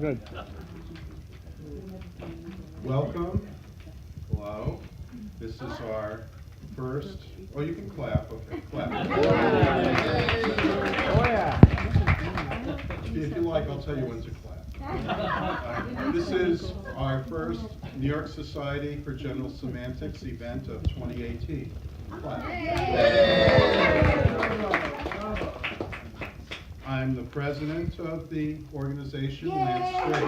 Good. Welcome. Hello. This is our first. Oh, you can clap. Okay, clap. Oh, yeah. If you like, I'll tell you when to clap. This is our first New York Society for General Semantics event of 2018. Clap. I'm the president of the organization, Lance Strait.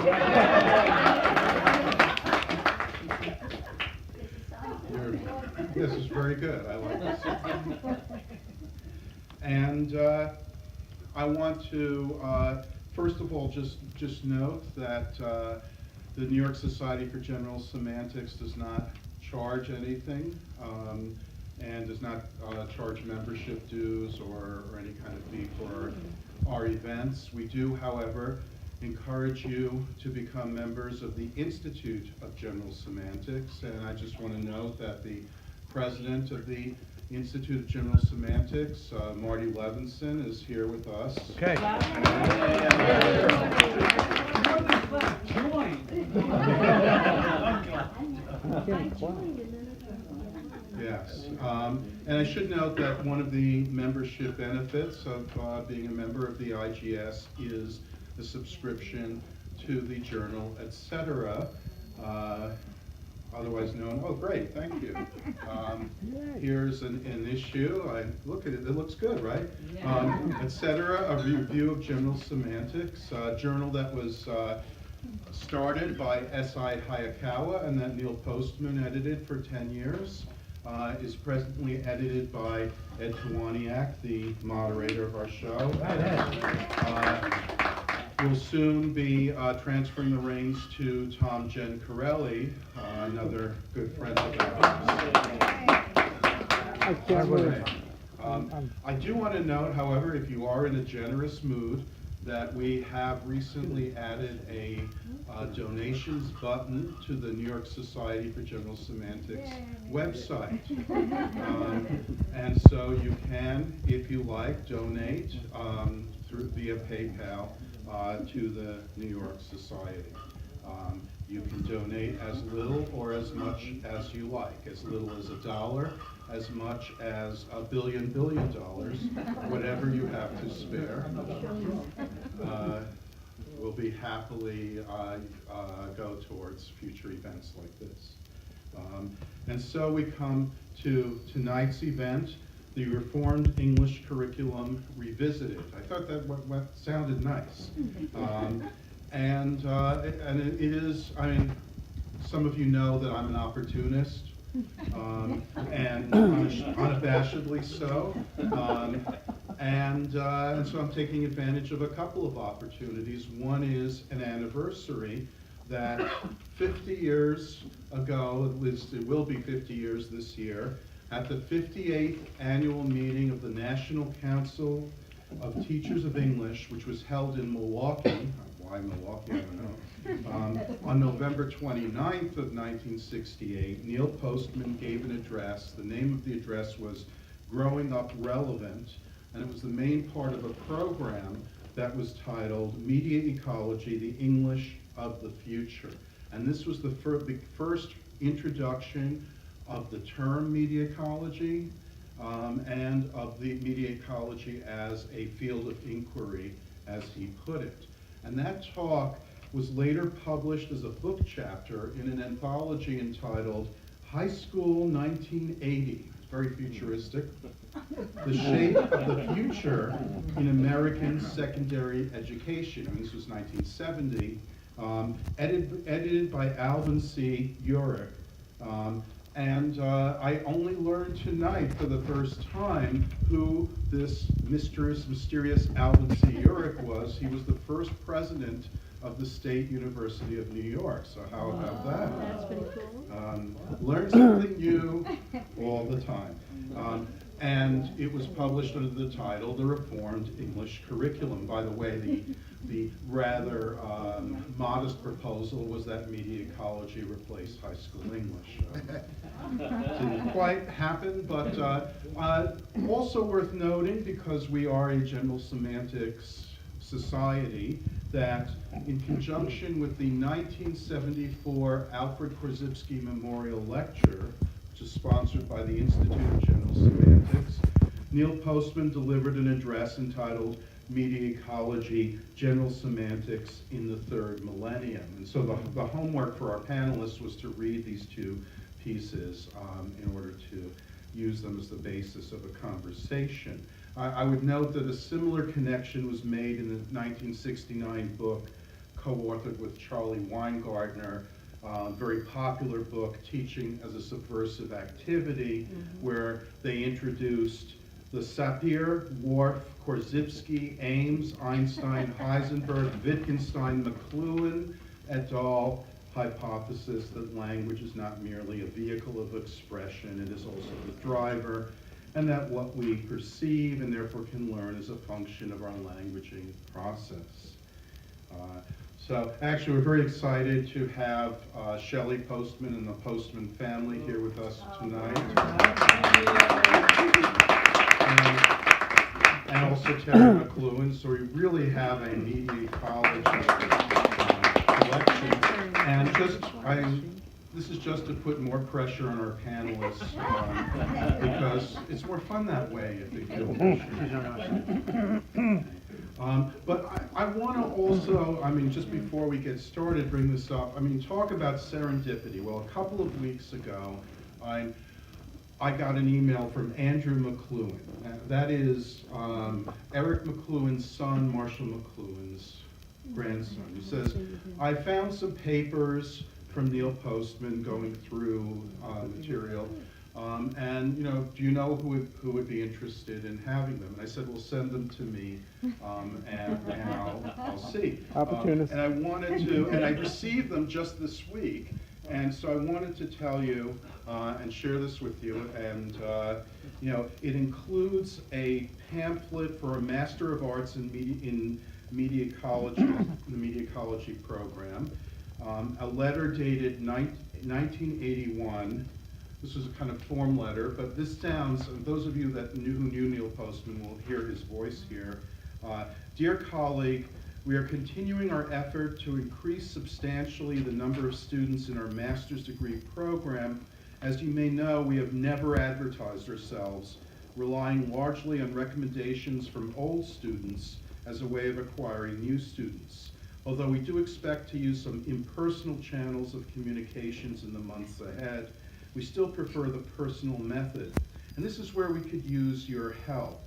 This is very good. I like this. And I want to, first of all, just note that the New York Society for General Semantics does not charge anything and does not charge membership dues or any kind of fee for our events. We do, however, encourage you to become members of the Institute of General Semantics, and I just want to note that the president of the Institute of General Semantics, Marty Levinson, is here with us. Okay. Yes, and I should note that one of the membership benefits of being a member of the IGS is the subscription to the journal, etc., otherwise known. Oh, great! Thank you. Here's an issue. Look at it. It looks good, right? Etc. A review of general semantics, a journal that was started by S.I. Hayakawa and that Neil Postman edited for 10 years. Is presently edited by Ed Kowaniak, the moderator of our show. We'll soon be transferring the reins to Tom Gencarelli, another good friend of ours. I do want to note, however, if you are in a generous mood, that we have recently added a donations button to the New York Society for General Semantics website. And so you can, if you like, donate via PayPal to the New York Society. You can donate as little or as much as you like, as little as $1, as much as $1 billion, whatever you have to spare. Will be happily go towards future events like this. And so we come to tonight's event, the Reformed English Curriculum Revisited. I thought that what sounded nice. And it is, I mean, some of you know that I'm an opportunist, and unabashedly so. And so I'm taking advantage of a couple of opportunities. One is an anniversary that 50 years ago, at least it will be 50 years this year, at the 58th annual meeting of the National Council of Teachers of English, which was held in Milwaukee. Why Milwaukee, I don't know. On November 29th of 1968, Neil Postman gave an address. The name of the address was Growing Up Relevant, and it was the main part of a program that was titled Media Ecology, the English of the Future. And this was the first introduction of the term media ecology and of the media ecology as a field of inquiry, as he put it. And that talk was later published as a book chapter in an anthology entitled High School 1980. It's very futuristic. The Shape of the Future in American Secondary Education. And this was 1970, edited by Alvin C. Eurich. And I only learned tonight for the first time who this mysterious Alvin C. Eurich was. He was the first president of the State University of New York. So how about that? That's pretty cool. Learn something new all the time. And it was published under the title, The Reformed English Curriculum. By the way, the rather modest proposal was that media ecology replace high school English. Didn't quite happen, but also worth noting, because we are a general semantics society, that in conjunction with the 1974 Alfred Korzybski Memorial Lecture, which is sponsored by the Institute of General Semantics, Neil Postman delivered an address entitled Media Ecology, General Semantics in the Third Millennium. And so the homework for our panelists was to read these two pieces in order to use them as the basis of a conversation. I would note that a similar connection was made in the 1969 book co-authored with Charlie Weingartner, very popular book, Teaching as a Subversive Activity, where they introduced the Sapir, Whorf, Korzybski, Ames, Einstein, Heisenberg, Wittgenstein, McLuhan et al. Hypothesis that language is not merely a vehicle of expression, it is also the driver, and that what we perceive and therefore can learn is a function of our languaging process. So actually we're very excited to have Shelley Postman and the Postman family here with us tonight. And also Terry McLuhan, so we really have a media ecology collection. And this is just to put more pressure on our panelists because it's more fun that way if they feel pressure. But I want to also, just before we get started, bring this up, talk about serendipity. Well, a couple of weeks ago, I got an email from Andrew McLuhan. That is Eric McLuhan's son, Marshall McLuhan's grandson. He says, I found some papers from Neil Postman going through material, and do you know who would be interested in having them? And I said, well, send them to me, and I'll see. Opportunist. And I wanted to, and I received them just this week. And so I wanted to tell you and share this with you, and it includes a pamphlet for a Master of Arts in Media Ecology, the Media Ecology program, a letter dated 1981. This was a kind of form letter, but this sounds, and those of you who knew Neil Postman will hear his voice here. Dear colleague, we are continuing our effort to increase substantially the number of students in our master's degree program. As you may know, we have never advertised ourselves, relying largely on recommendations from old students as a way of acquiring new students. Although we do expect to use some impersonal channels of communications in the months ahead, we still prefer the personal method. And this is where we could use your help.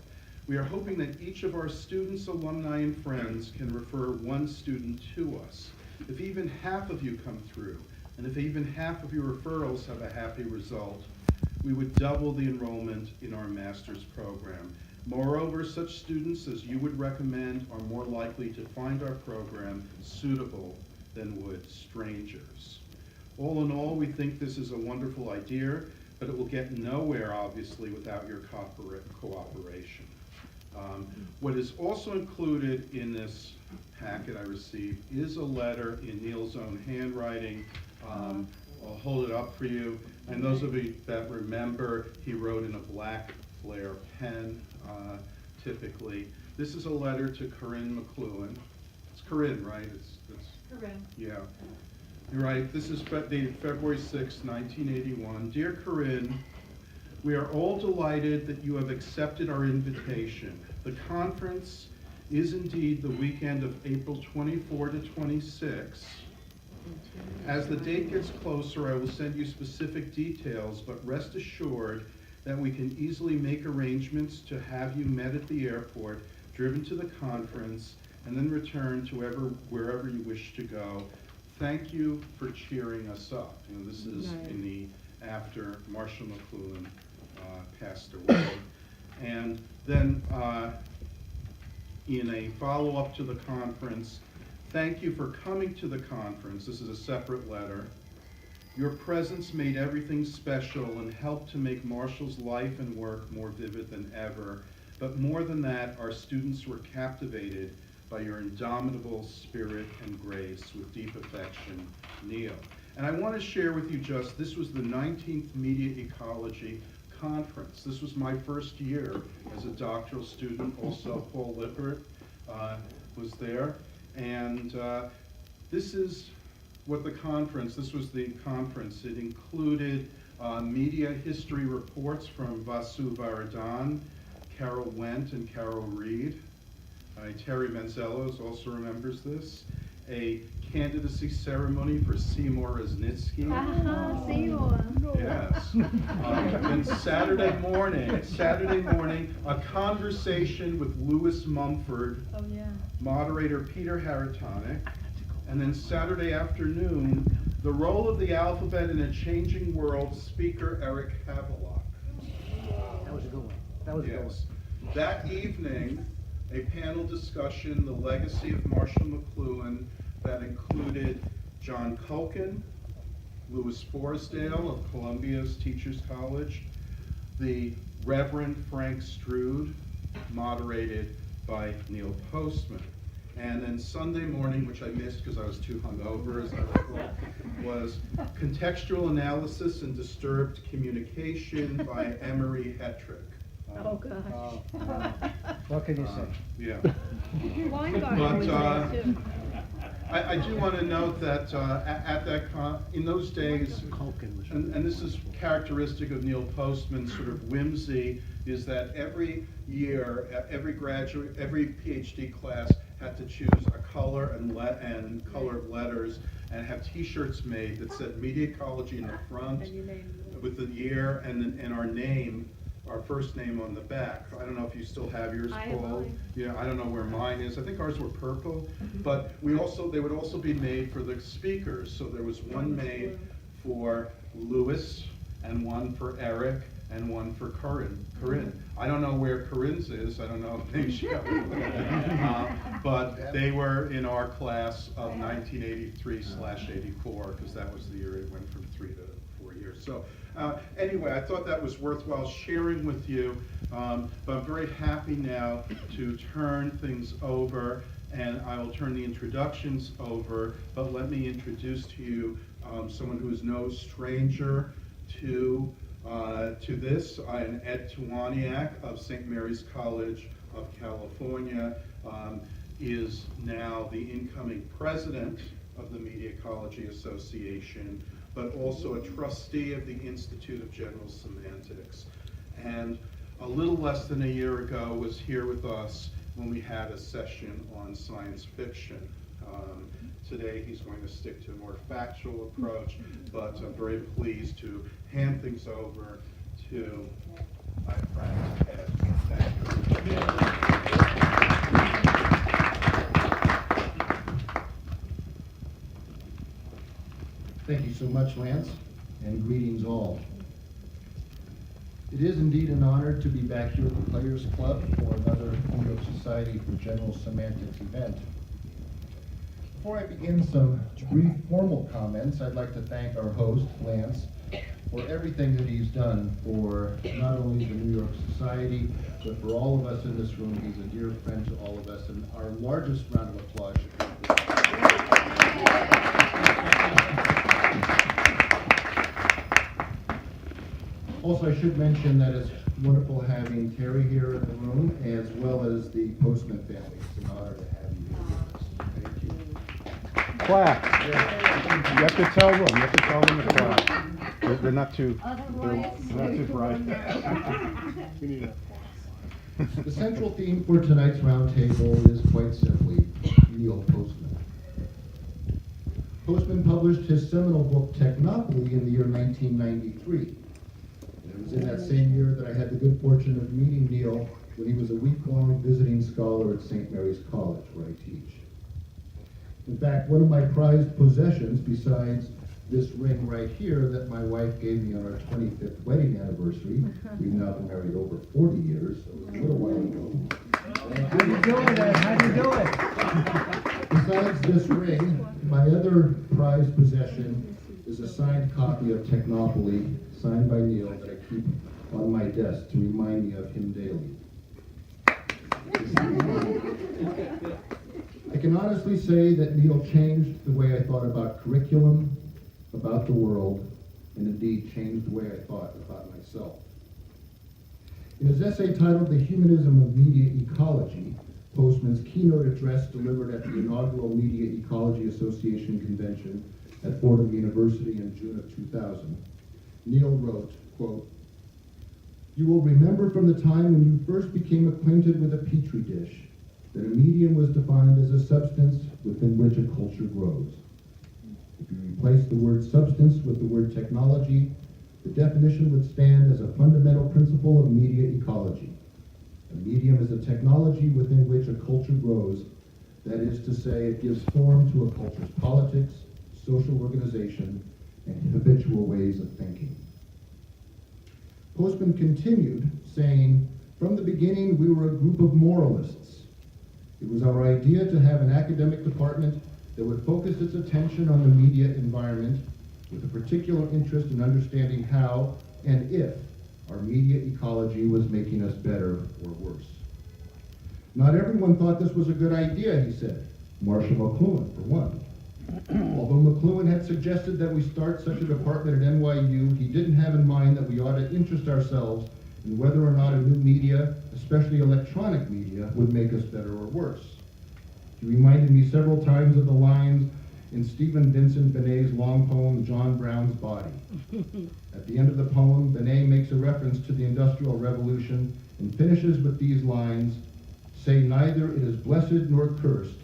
We are hoping that each of our students, alumni, and friends can refer one student to us. If even half of you come through, and if even half of your referrals have a happy result, we would double the enrollment in our master's program. Moreover, such students as you would recommend are more likely to find our program suitable than would strangers. All in all, we think this is a wonderful idea, but it will get nowhere, obviously, without your cooperation. What is also included in this packet I received is a letter in Neil's own handwriting. I'll hold it up for you. And those of you that remember, he wrote in a black Flair pen, typically. This is a letter to Corinne McLuhan. It's Corinne, right? It's Corinne. Yeah. You're right. This is dated February 6, 1981. Dear Corinne, we are all delighted that you have accepted our invitation. The conference is indeed the weekend of April 24 to 26. As the date gets closer, I will send you specific details, but rest assured that we can easily make arrangements to have you met at the airport, driven to the conference, and then return to wherever you wish to go. Thank you for cheering us up. This is in the after Marshall McLuhan passed away. And then in a follow-up to the conference, thank you for coming to the conference. This is a separate letter. Your presence made everything special and helped to make Marshall's life and work more vivid than ever. But more than that, our students were captivated by your indomitable spirit and grace. With deep affection, Neil. And I want to share with you this was the 19th Media Ecology Conference. This was my first year as a doctoral student. Also, Paul Lippert was there. And this was the conference. It included media history reports from Vasu Varadhan, Carol Wendt, and Carol Reed. Terry Manzellos also remembers this. A candidacy ceremony for Seymour Resnitsky. Seymour. Yes. And Saturday morning, a conversation with Lewis Mumford, moderator Peter Haratonik, and then Saturday afternoon, the role of the alphabet in a changing world, speaker Eric Havelock. That was a good one. Yes. That evening, a panel discussion, The Legacy of Marshall McLuhan, that included John Culkin, Louis Forresdale of Columbia's Teachers College, the Reverend Frank Strood, moderated by Neil Postman. And then Sunday morning, which I missed because I was too hungover, as I recall, was Contextual Analysis and Disturbed Communication by Emery Hetrick. Oh, gosh. What can you say? Yeah. Weingarten was there, too. I do want to note that at that in those days, and this is characteristic of Neil Postman's sort of whimsy, is that every year, every PhD class had to choose a color and colored letters and have T-shirts made that said Media Ecology in the front with the year and our name. Our first name on the back. I don't know if you still have yours, Paul. Yeah, I don't know where mine is. I think ours were purple, but they would also be made for the speakers. So there was one made for Louis, and one for Eric, and one for Corinne. I don't know where Corinne's is. I don't know if they show. But they were in our class of 1983/84 because that was the year it went from 3 to 4 years. So. Anyway, I thought that was worthwhile sharing with you, but I'm very happy now to turn things over, and I will turn the introductions over, but let me introduce to you someone who is no stranger to this, Ed Tuwaniak of St. Mary's College of California, is now the incoming president of the Media Ecology Association, but also a trustee of the Institute of General Semantics. And a little less than a year ago was here with us when we had a session on science fiction. Today he's going to stick to a more factual approach, but I'm very pleased to hand things over to my friend Ed. Thank you. Thank you so much, Lance, and greetings all. It is indeed an honor to be back here at the Players Club for another New York Society for General Semantics event. Before I begin some brief formal comments, I'd like to thank our host, Lance, for everything that he's done for not only the New York Society, but for all of us in this room. He's a dear friend to all of us, and our largest round of applause should be for him. Also, I should mention that it's wonderful having Terry here in the room, as well as the Postman family. It's an honor to have you here with us. Thank you. Clap. You have to tell them. You have to tell them to clap. They're not too bright. The central theme for tonight's roundtable is quite simply Neil Postman. Postman published his seminal book, Technopoly, in the year 1993. And it was in that same year that I had the good fortune of meeting Neil when he was a week-long visiting scholar at St. Mary's College, where I teach. In fact, one of my prized possessions, besides this ring right here that my wife gave me on our 25th wedding anniversary, we've now been married over 40 years, so it was a little while ago. How you doing, Ed? How you doing? Besides this ring, my other prized possession is a signed copy of Technopoly, signed by Neil, that I keep on my desk to remind me of him daily. I can honestly say that Neil changed the way I thought about curriculum, about the world, and indeed changed the way I thought about myself. In his essay titled The Humanism of Media Ecology, Postman's keynote address delivered at the inaugural Media Ecology Association convention at Fordham University in June of 2000, Neil wrote, quote, "You will remember from the time when you first became acquainted with a petri dish that a medium was defined as a substance within which a culture grows. If you replace the word substance with the word technology, the definition would stand as a fundamental principle of media ecology. A medium is a technology within which a culture grows. That is to say, it gives form to a culture's politics, social organization, and habitual ways of thinking." Postman continued, saying, "From the beginning, we were a group of moralists. It was our idea to have an academic department that would focus its attention on the media environment with a particular interest in understanding how and if our media ecology was making us better or worse. Not everyone thought this was a good idea," he said. Marshall McLuhan, for one. Although McLuhan had suggested that we start such a department at NYU, he didn't have in mind that we ought to interest ourselves in whether or not a new media, especially electronic media, would make us better or worse. He reminded me several times of the lines in Stephen Vincent Benet's long poem, John Brown's Body. At the end of the poem, Benet makes a reference to the Industrial Revolution and finishes with these lines, "Say neither it is blessed nor cursed,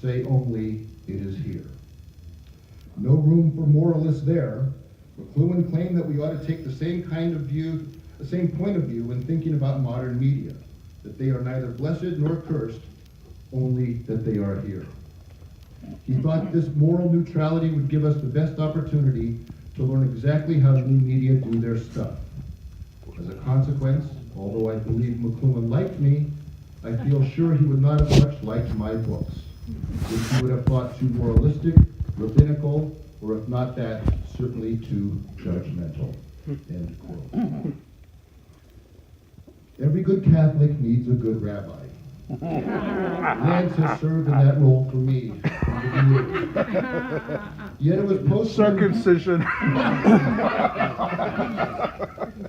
say only it is here." No room for moralists there. McLuhan claimed that we ought to take the same point of view when thinking about modern media, that they are neither blessed nor cursed, only that they are here. He thought this moral neutrality would give us the best opportunity to learn exactly how new media do their stuff. As a consequence, although I believe McLuhan liked me, I feel sure he would not have much liked my books, which he would have thought too moralistic, rabbinical, or if not that, certainly too judgmental. End quote. Every good Catholic needs a good rabbi. Lance has served in that role for me for years. Yet it was Postman. Circumcision.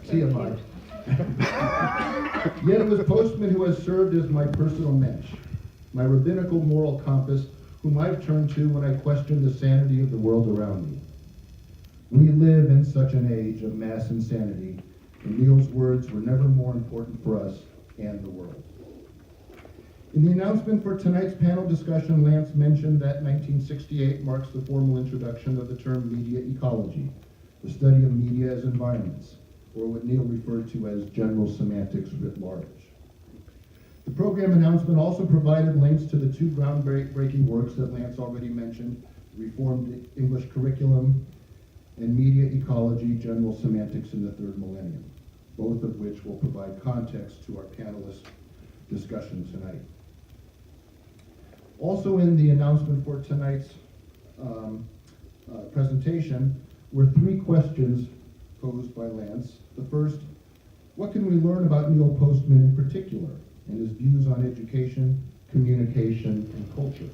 TMI. Yet it was Postman who has served as my personal mensch, my rabbinical moral compass, whom I've turned to when I question the sanity of the world around me. We live in such an age of mass insanity, and Neil's words were never more important for us and the world. In the announcement for tonight's panel discussion, Lance mentioned that 1968 marks the formal introduction of the term media ecology, the study of media as environments, or what Neil referred to as general semantics writ large. The program announcement also provided links to the two groundbreaking works that Lance already mentioned, Reformed English Curriculum and Media Ecology, General Semantics in the Third Millennium, both of which will provide context to our panelist discussion tonight. Also in the announcement for tonight's presentation were three questions posed by Lance. The first, what can we learn about Neil Postman in particular and his views on education, communication, and culture?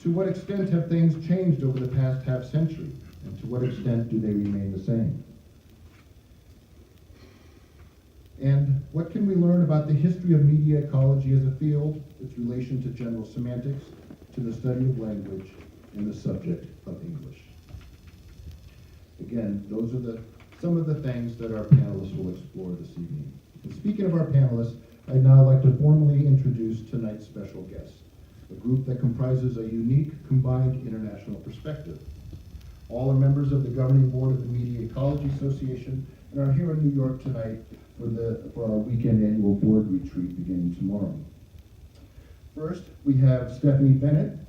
To what extent have things changed over the past half century, and to what extent do they remain the same? And what can we learn about the history of media ecology as a field, its relation to general semantics, to the study of language, and the subject of English? Again, those are some of the things that our panelists will explore this evening. And speaking of our panelists, I'd now like to formally introduce tonight's special guests, a group that comprises a unique combined international perspective. All are members of the governing board of the Media Ecology Association and are here in New York tonight for our weekend annual board retreat beginning tomorrow. First, we have Stephanie Bennett.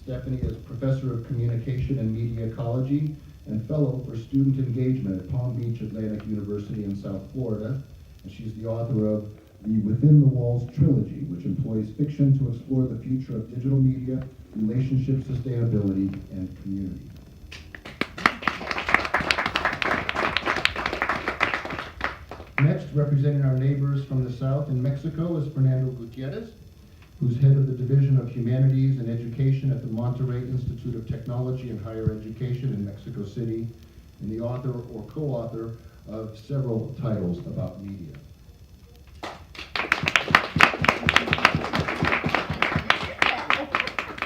Stephanie is Professor of Communication and Media Ecology and Fellow for Student Engagement at Palm Beach Atlantic University in South Florida. And she's the author of the Within the Walls trilogy, which employs fiction to explore the future of digital media, relationship sustainability, and community. Next, representing our neighbors from the south in Mexico is Fernando Gutierrez, who's head of the Division of Humanities and Education at the Monterrey Institute of Technology and Higher Education in Mexico City, and the author or co-author of several titles about media.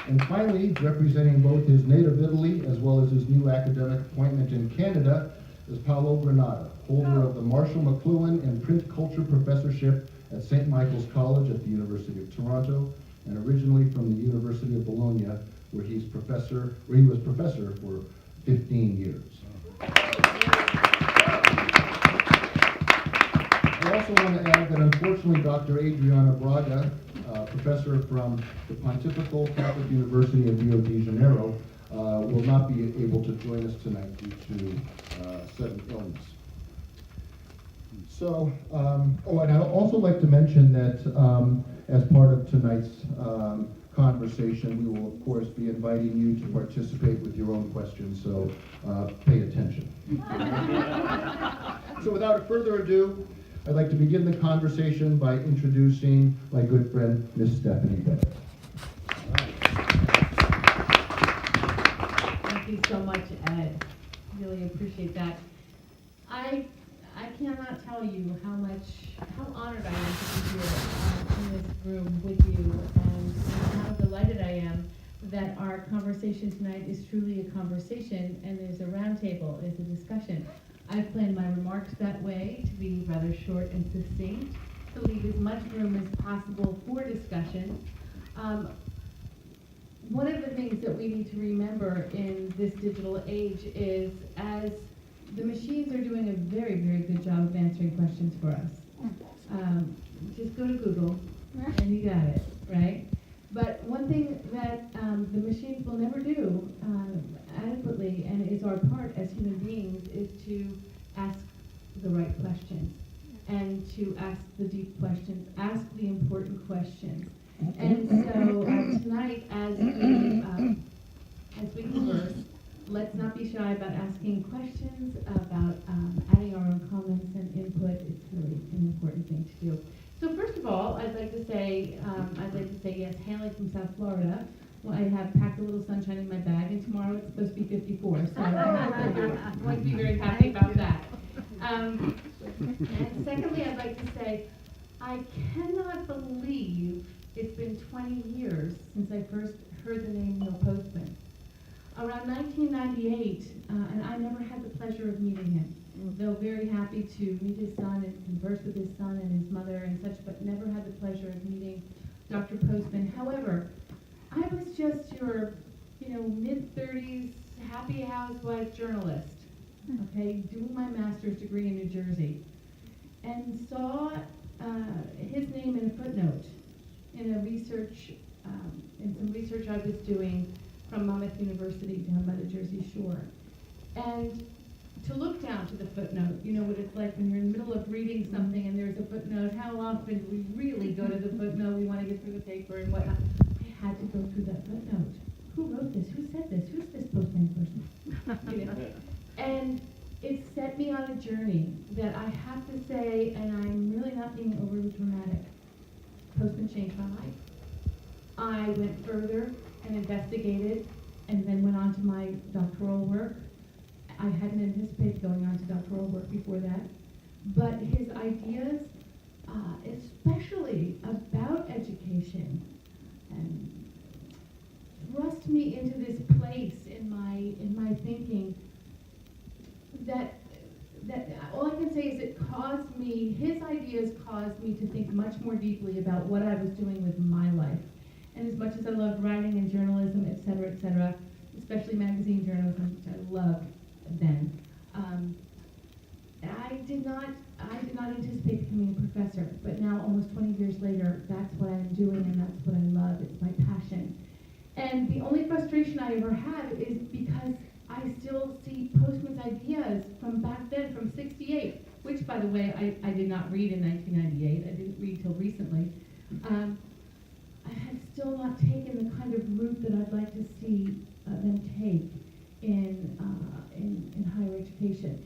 And finally, representing both his native Italy as well as his new academic appointment in Canada, is Paolo Granata, holder of the Marshall McLuhan and Print Culture Professorship at St. Michael's College at the University of Toronto, and originally from the University of Bologna, where he was professor for 15 years. I also want to add that unfortunately Dr. Adriana Braga, professor from the Pontifical Catholic University of Rio de Janeiro, will not be able to join us tonight due to sudden illness. So, and I'd also like to mention that as part of tonight's conversation, we will of course be inviting you to participate with your own questions, so pay attention. So without further ado, I'd like to begin the conversation by introducing my good friend, Miss Stephanie Bennett. Thank you so much, Ed. Really appreciate that. I cannot tell you how honored I am to be here in this room with you, and how delighted I am that our conversation tonight is truly a conversation and is a roundtable, is a discussion. I've planned my remarks that way to be rather short and succinct, to leave as much room as possible for discussion. One of the things that we need to remember in this digital age is, as the machines are doing a very, very good job of answering questions for us. Just go to Google and you got it, right? But one thing that the machines will never do adequately, and is our part as human beings, is to ask the right questions and to ask the deep questions, ask the important questions. And so tonight, as we converse, let's not be shy about asking questions, about adding our own comments and input. It's really an important thing to do. So first of all, I'd like to say yes, hailing from South Florida. Well, I have packed a little sunshine in my bag, and tomorrow it's supposed to be 54, so I'm going to be very happy about that. And secondly, I'd like to say, I cannot believe it's been 20 years since I first heard the name Neil Postman. Around 1998, and I never had the pleasure of meeting him, though very happy to meet his son and converse with his son and his mother and such, but never had the pleasure of meeting Dr. Postman. However, I was just your, mid-30s, happy housewife journalist, okay, doing my master's degree in New Jersey, and saw his name in a footnote in some research I was doing from Monmouth University down by the Jersey Shore. And to look down to the footnote, you know what it's like when you're in the middle of reading something and there's a footnote. How often do we really go to the footnote? We want to get through the paper and whatnot. I had to go through that footnote. Who wrote this? Who said this? Who's this Postman person? And it set me on a journey that I have to say, and I'm really not being overly dramatic, Postman changed my life. I went further and investigated, and then went on to my doctoral work. I hadn't anticipated going on to doctoral work before that, but his ideas, especially about education, and thrust me into this place in my thinking that all I can say is his ideas caused me to think much more deeply about what I was doing with my life. And as much as I loved writing and journalism, et cetera, especially magazine journalism, which I loved then, I did not anticipate becoming a professor. But now, almost 20 years later, that's what I'm doing, and that's what I love. It's my passion. And the only frustration I ever had is because I still see Postman's ideas from back then, from '68, which, by the way, I did not read in 1998. I didn't read till recently. I have still not taken the kind of route that I'd like to see them take in higher education.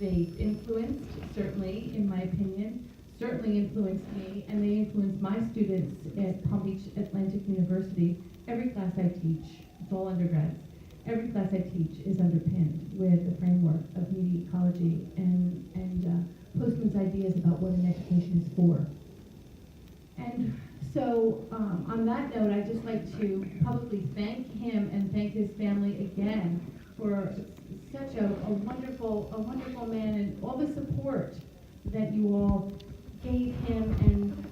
They influenced, certainly, in my opinion, certainly influenced me, and they influenced my students at Palm Beach Atlantic University. Every class I teach, it's all undergrads, every class I teach is underpinned with the framework of media ecology and Postman's ideas about what an education is for. And So on that note, I'd just like to publicly thank him and thank his family again for such a wonderful man, and all the support that you all gave him. And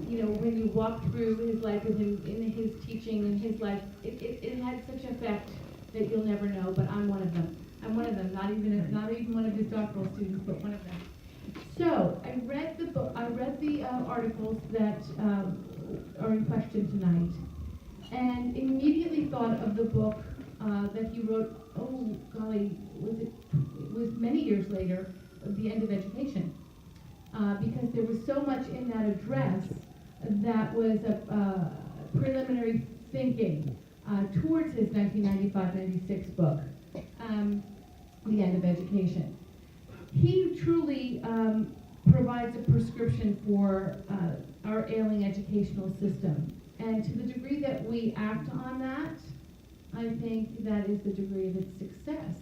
you know, when you walked through his life with him, in his teaching and his life, it had such effect that you'll never know. But I'm one of them. I'm one of them. Not even one of his doctoral students, but one of them. So I read the book. I read the articles that are in question tonight, and immediately thought of the book that he wrote. Oh golly, it was many years later, The End of Education, because there was so much in that address that was a preliminary thinking towards his 1995-96 book, The End of Education. He truly provides a prescription for our ailing educational system. And to the degree that we act on that, I think that is the degree of its success.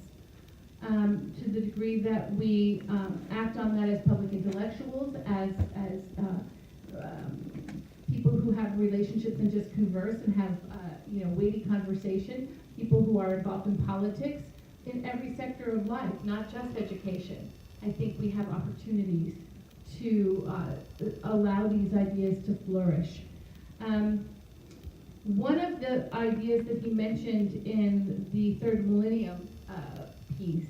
To the degree that we act on that as public intellectuals, as people who have relationships and just converse and have weighty conversation, people who are involved in politics, in every sector of life, not just education. I think we have opportunities to allow these ideas to flourish. One of the ideas that he mentioned in the Third Millennium piece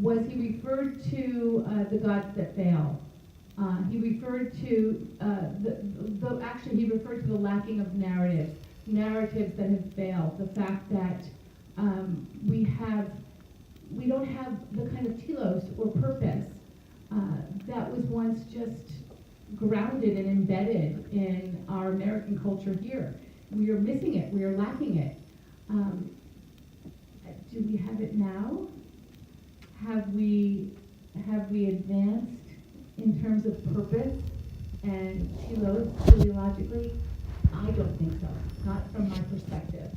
was he referred to the gods that fail. He referred to he referred to the lacking of narratives that have failed. The fact that we don't have the kind of telos or purpose that was once just grounded and embedded in our American culture here. We are missing it. We are lacking it. Do we have it now? Have we advanced in terms of purpose and telos teleologically? I don't think so. Not from my perspective.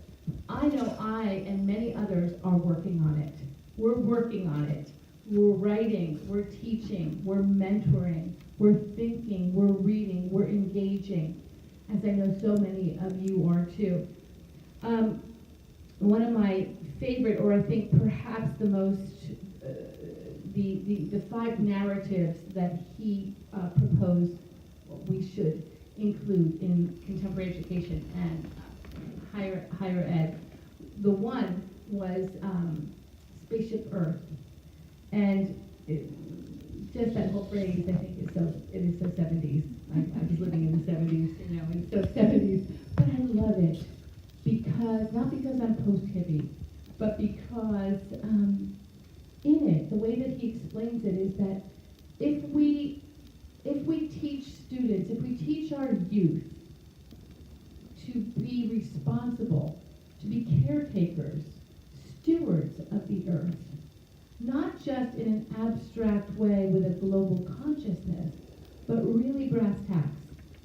I know I and many others are working on it. We're working on it. We're writing, we're teaching, we're mentoring, we're thinking, we're reading, we're engaging, as I know so many of you are too. One of my favorite, or I think perhaps the most, the 5 narratives that he proposed we should include in contemporary education and higher ed. The one was Spaceship Earth. And just that whole phrase, I think, it is so 70s. I was living in the 70s, and so 70s. But I love it not because I'm post-hippie, but because in it, the way that he explains it is that if we teach students, if we teach our youth to be responsible, to be caretakers, stewards of the earth, not just in an abstract way with a global consciousness, but really brass tacks,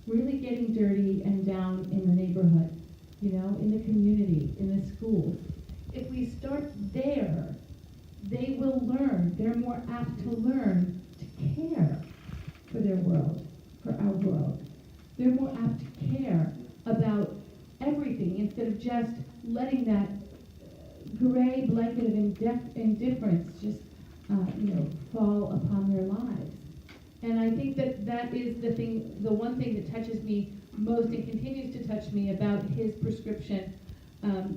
really getting dirty and down in the neighborhood, in the community, in the schools. If we start there, they will learn. They're more apt to learn to care for their world, for our world. They're more apt to care about everything instead of just letting that gray blanket of indifference just, fall upon their lives. And I think that is the one thing that touches me most and continues to touch me about his prescription,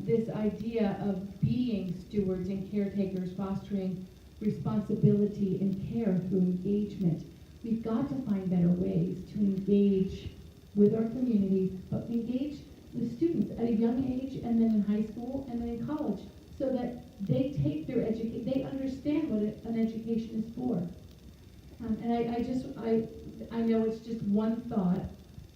this idea of being stewards and caretakers, fostering responsibility and care through engagement. We've got to find better ways to engage with our communities, but engage the students at a young age and then in high school and then in college, so that they take their education, they understand what an education is for. And I know it's just one thought,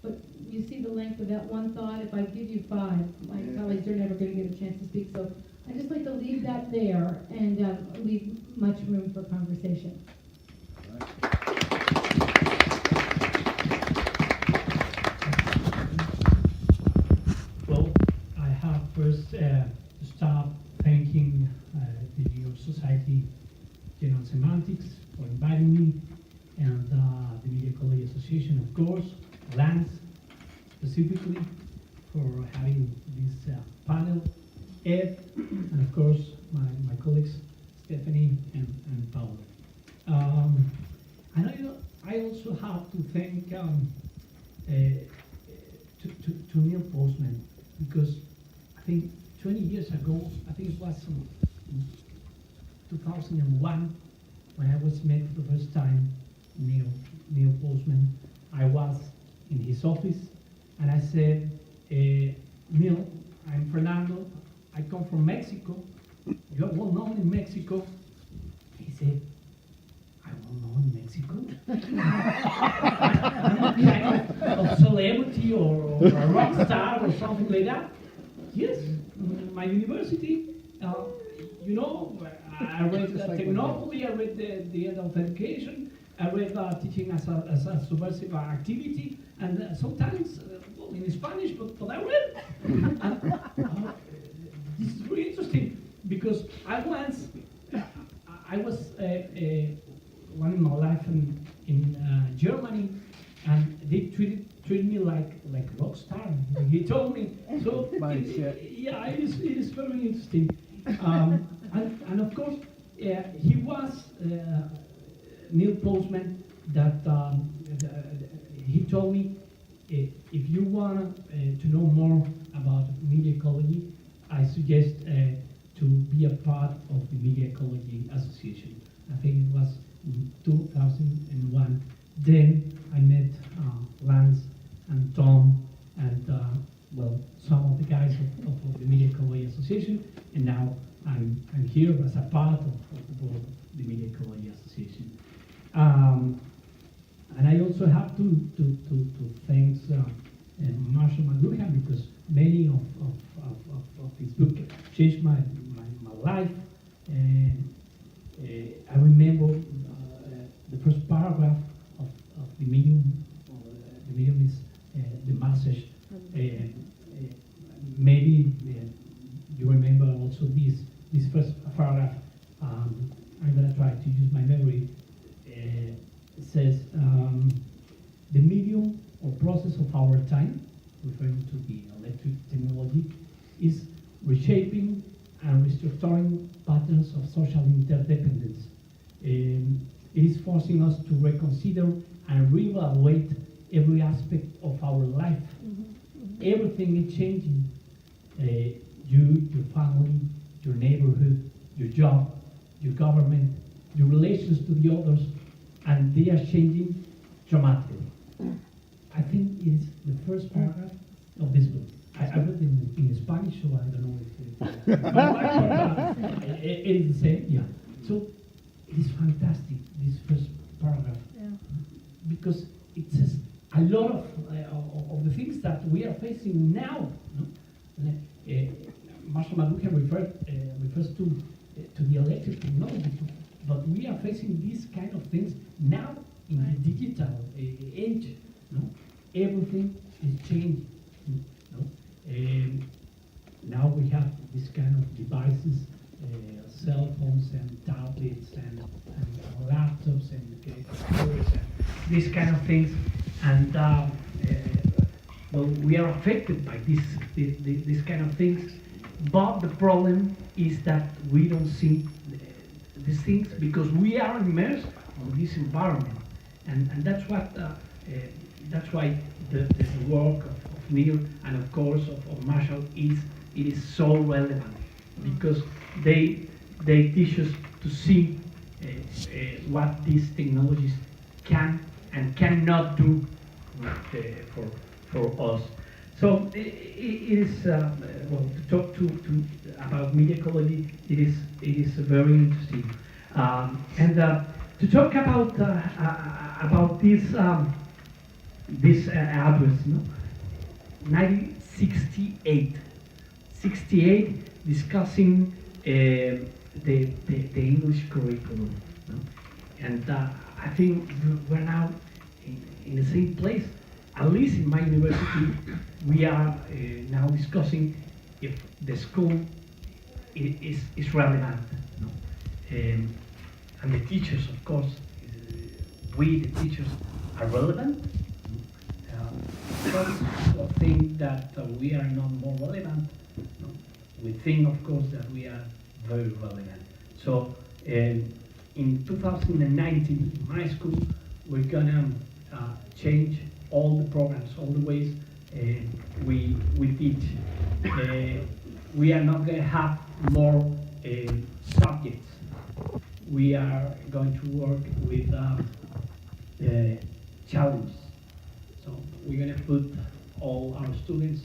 but you see the length of that one thought. If I give you 5, my colleagues are never going to get a chance to speak. So I just like to leave that there and leave much room for conversation. Well, I have first to start thanking the New York Society General Semantics for inviting me, and the Media Ecology Association, of course, Lance, specifically for having this panel, Ed, and of course my colleagues Stephanie and Paula. And I also have to thank to Neil Postman, because I think 20 years ago, I think it was in 2001, when I was met for the first time, Neil Postman. I was in his office, and I said, Neil, I'm Fernando, I come from Mexico, you're well known in Mexico. He said, I'm well known in Mexico? I'm a kind of celebrity or a rock star or something like that? Yes, my university, I read Technopoly, I read the End of Education, I read teaching as a subversive activity, and sometimes in Spanish, but I read. And, this is really interesting, because I was one in my life in Germany, and they treated me like a rock star. He told me so. Yeah, it is very interesting. And of course, he was Neil Postman. That he told me, if you want to know more about media ecology, I suggest to be a part of the Media Ecology Association. I think it was in 2001. Then I met Lance and Tom and some of the guys of the Media Ecology Association, and now I'm here as a part of the board of the Media Ecology Association. And I also have to thank Marshall McLuhan, because many of his book changed my life. And I remember the first paragraph of the Medium. The Medium is the message. Maybe you remember also this first paragraph. I'm going to try to use my memory. It says, the medium or process of our time, referring to the electric technology, is reshaping and restructuring patterns of social interdependence. It is forcing us to reconsider and reevaluate every aspect of our life. Everything is changing. You, your family, your neighborhood, your job, your government, your relations to the others, and they are changing dramatically. I think it's the first paragraph of this book. I read it in Spanish, so I don't know if it is the same. Yeah. So it is fantastic, this first paragraph, because it says a lot of the things that we are facing now. No? Marshall McLuhan refers to the electric technology, but we are facing these kind of things now in the digital age. No? Everything is changing. No? Now we have this kind of devices, cell phones and tablets and laptops and computers and these kind of things, and we are affected by these kind of things. But the problem is that we don't see these things because we are immersed in this environment, and that's what that's why the work of Neil and of course of Marshall is so relevant, because they teach us to see what these technologies can and cannot do for us. So it is to talk to about media ecology. It is very interesting, and to talk about this address, 1968, discussing the English curriculum, and I think we're now in the same place. At least in my university, we are now discussing if the school is relevant, and the teachers, of course, we the teachers are relevant. don't think that we are not more relevant. No. We think, of course, that we are very relevant. So in 2019, in my school, we're gonna change all the programs, all the ways we teach. We are not gonna have more subjects. We are going to work with challenges. So we're going to put all our students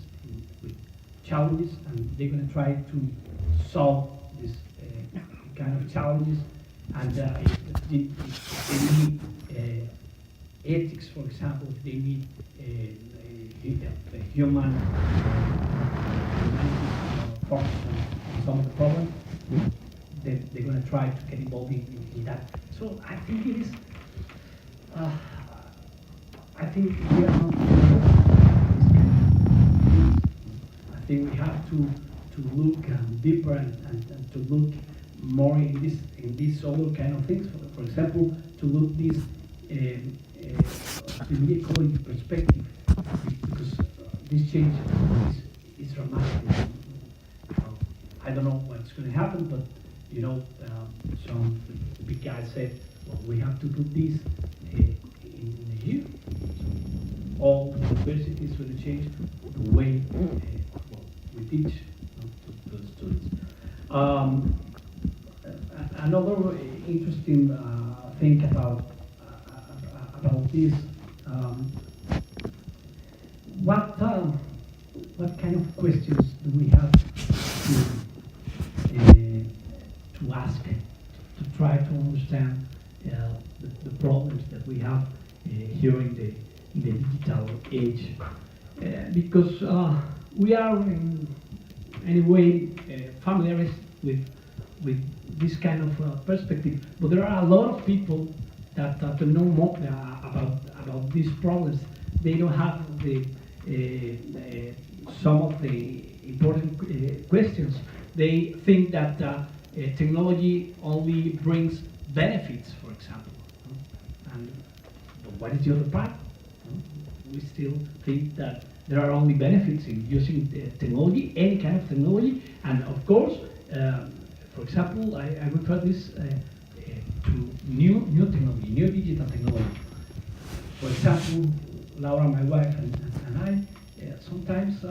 with challenges, and they're going to try to solve this kind of challenges. And if they need ethics, for example, if they need human focus on some of the problems, they're going to try to get involved in that. So I think it is. I think we are not. I think we have to look deeper and to look more in this other kind of things. For example, to look this the media ecology perspective, because this change is dramatic. I don't know what's going to happen, but you know, some big guys said, well, we have to put this in a year. So all the universities will change the way we teach to the students. Another interesting thing about this, what kind of questions do we have to ask, to try to understand the problems that we have here in the digital age, because we are in any way familiar with this kind of perspective, but there are a lot of people that know more about these problems. They don't have some of the important questions. They think that technology only brings benefits, for example. And what is the other part? We still think that there are only benefits in using technology, any kind of technology, and of course, for example, I refer this to new technology, new digital technology. For example, Laura, my wife, and I, sometimes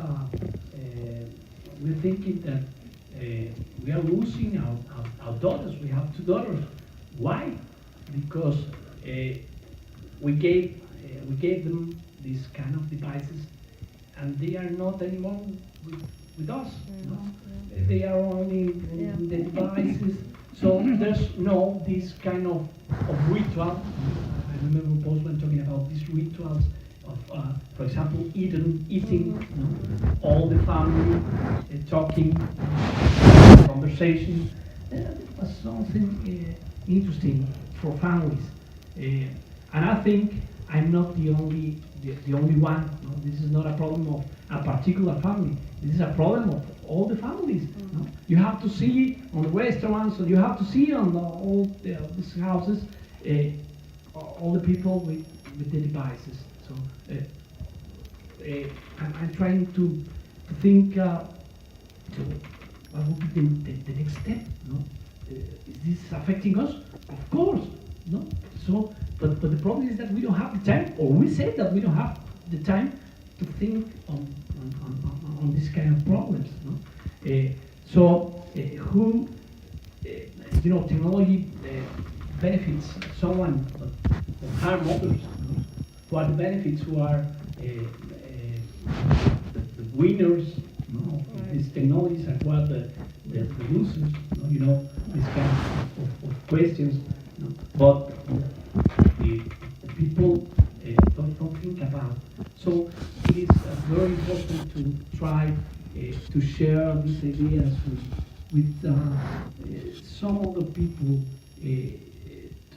we're thinking that we are losing our daughters. We have 2 daughters. Why? Because we gave them these kind of devices, and they are not anymore with us. No? They are only in the devices. So there's no this kind of ritual. I remember Postman talking about these rituals of, for example, eating, all the family talking, conversation. It was something interesting for families, and I think I'm not the only one. No? This is not a problem of a particular family. This is a problem of all the families. No? You have to see on the restaurants, or you have to see on all these houses, all the people with the devices. So I'm trying to think what would be the next step. No? Is this affecting us? Of course. No. So, but the problem is that we don't have the time, or we say that we don't have the time to think on this kind of problems. No? Who, technology benefits someone, but harm others. No? Who are the benefits? Who are the winners? No, of these technologies, and who are the losers? No? This kind of questions. No? But the people don't think about. So it is very important to try to share these ideas with some other people, to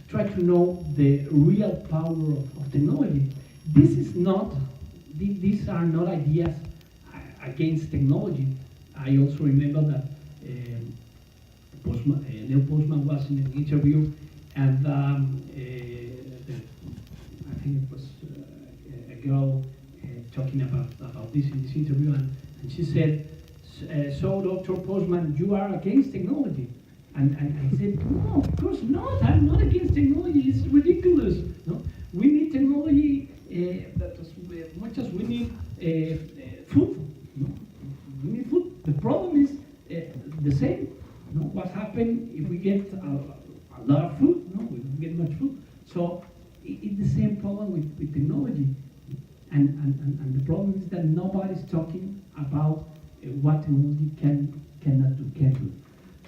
try to know the real power of technology. These are not ideas against technology. I also remember that Neil Postman was in an interview, and I think it was a girl talking about this in this interview, and she said, so Dr. Postman, you are against technology. And I said, no, of course not. I'm not against technology. It's ridiculous. No, we need technology as much as we need food. No? We need food. The problem is the same. No? What happens if we get a lot of food? No, we don't get much food. So it's the same problem with technology. And the problem is that nobody's talking about what technology cannot do.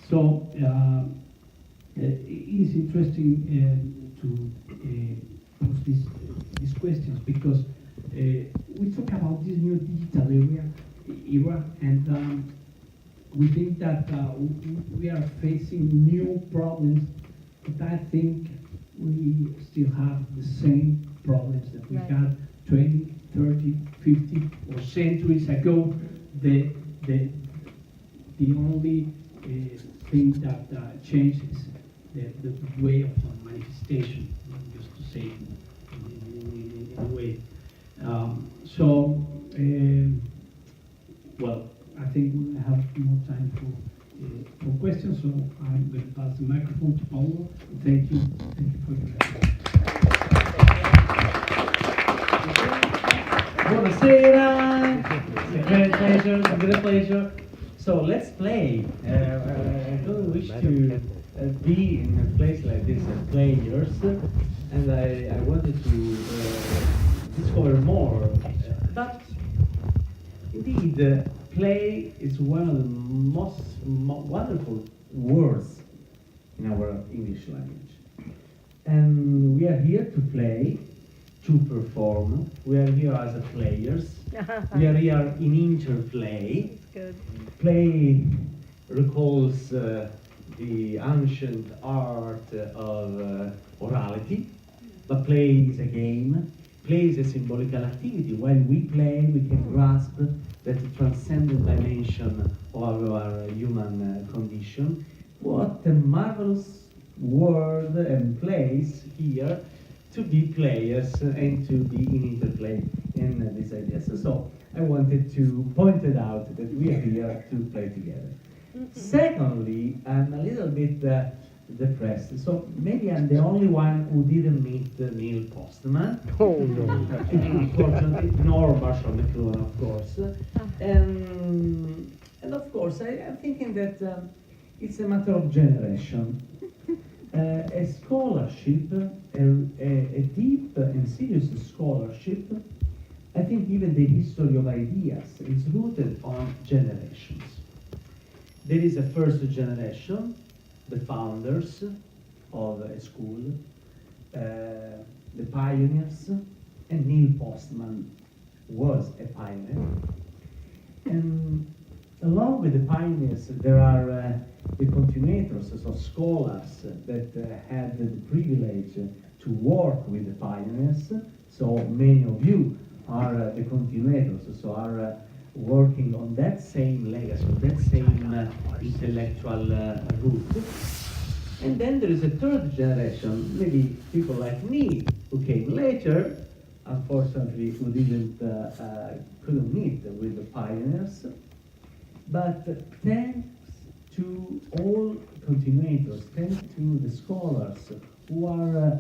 So it is interesting to pose these questions, because we talk about this new digital era, and we think that we are facing new problems, but I think we still have the same problems that we had 20, 30, 50 or centuries ago. The only thing that changes the way of manifestation, just to say it in a way. Well, I think we have more time for questions, so I'm going to pass the microphone to Paolo. Thank you for your attention. Buonasera, it's a great pleasure. So let's play. I don't wish to be in a place like this and play yours, and I wanted to discover more. But indeed, play is one of the most wonderful words in our English language. And we are here to play, to perform. We are here as a players. We are here in interplay. Good. Play recalls the ancient art of orality, but play is a game. Play is a symbolical activity. When we play, we can grasp that transcendent dimension of our human condition. What a marvelous word and place here to be players and to be in interplay in these ideas. So I wanted to point it out that we are here to play together. Secondly, I'm a little bit depressed. So maybe I'm the only one who didn't meet Neil Postman. Oh no. Unfortunately, nor Marshall McLuhan, of course. And of course, I'm thinking that it's a matter of generation. A scholarship, a deep and serious scholarship, I think even the history of ideas is rooted on generations. There is a first generation, the founders of a school, the pioneers, and Neil Postman was a pioneer. And along with the pioneers, there are the continuators, so scholars that had the privilege to work with the pioneers. So many of you are the continuators, so are working on that same legacy, that same intellectual route. And then there is a third generation, maybe people like me, who came later, unfortunately, who couldn't meet with the pioneers. But thanks to all continuators, thanks to the scholars who are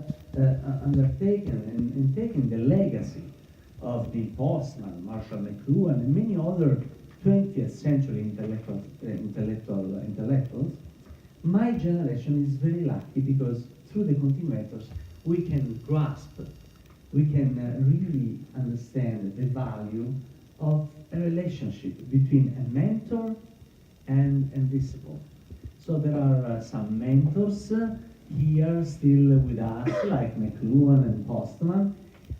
undertaken and taking the legacy of Neil Postman, Marshall McLuhan, and many other 20th century intellectuals, my generation is very lucky because through the continuators we can grasp, we can really understand the value of a relationship between a mentor and a disciple. So there are some mentors here still with us, like McLuhan and Postman.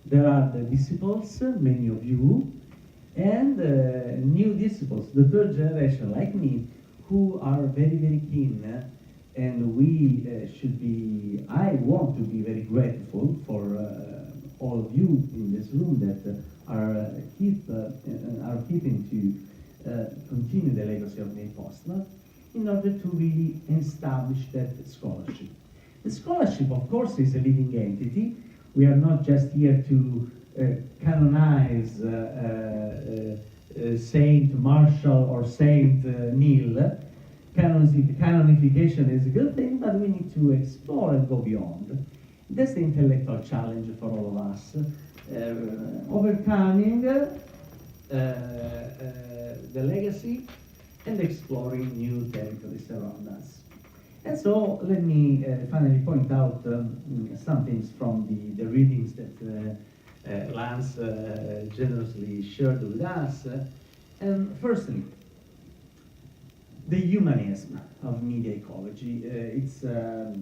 There are the disciples, many of you, and new disciples, the third generation like me, who are very, very keen, and we should be, I want to be very grateful for all of you in this room that are keeping to continue the legacy of Neil Postman in order to really establish that scholarship. The scholarship, of course, is a living entity. We are not just here to canonize Saint Marshall or Saint Neil. Canonification is a good thing, but we need to explore and go beyond. That's the intellectual challenge for all of us. Overcoming the legacy and exploring new territories around us. And so let me finally point out some things from the readings that Lance generously shared with us. Firstly, the humanism of media ecology. It's the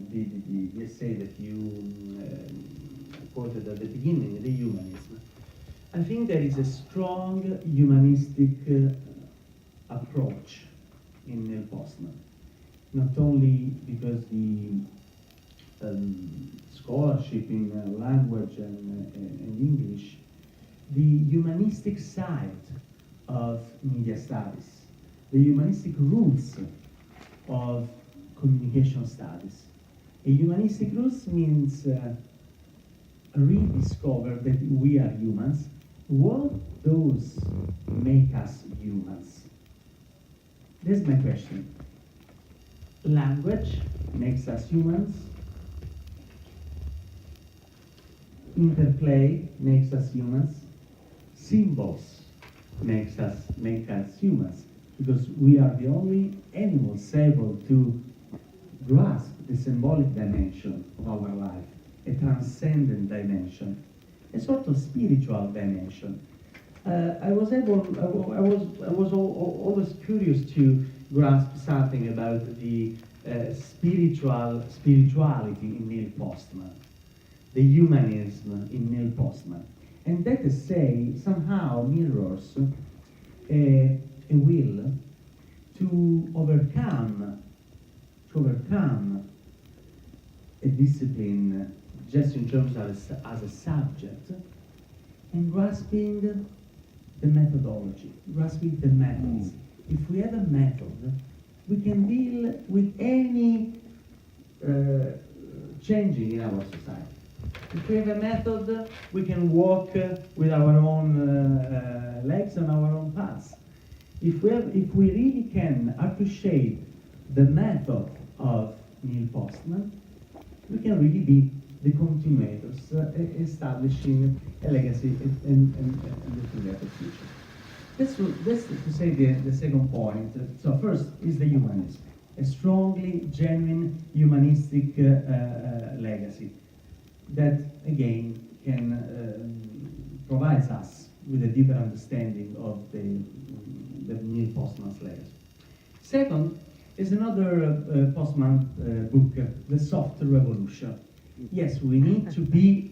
essay that you quoted at the beginning, the humanism. I think there is a strong humanistic approach in Neil Postman, not only because the scholarship in language and English, the humanistic side of media studies, the humanistic roots of communication studies. A humanistic roots means rediscover that we are humans. What does make us humans? That's my question. Language makes us humans. Interplay makes us humans. Symbols make us humans, because we are the only animals able to grasp the symbolic dimension of our life, a transcendent dimension, a sort of spiritual dimension. I was always curious to grasp something about the spirituality in Neil Postman, the humanism in Neil Postman. And that essay somehow mirrors a will to overcome a discipline just in terms of as a subject, and grasping the methodology, grasping the methods. If we have a method, we can deal with any changing in our society. If we have a method, we can walk with our own legs on our own paths. If we really can appreciate the method of Neil Postman, we can really be the continuators, establishing a legacy and looking at the future. That's to say the second point. So first is the humanism, a strongly genuine humanistic legacy that again can provides us with a deeper understanding of the Neil Postman's legacy. Second is another Postman book, The Soft Revolution. Yes, we need to be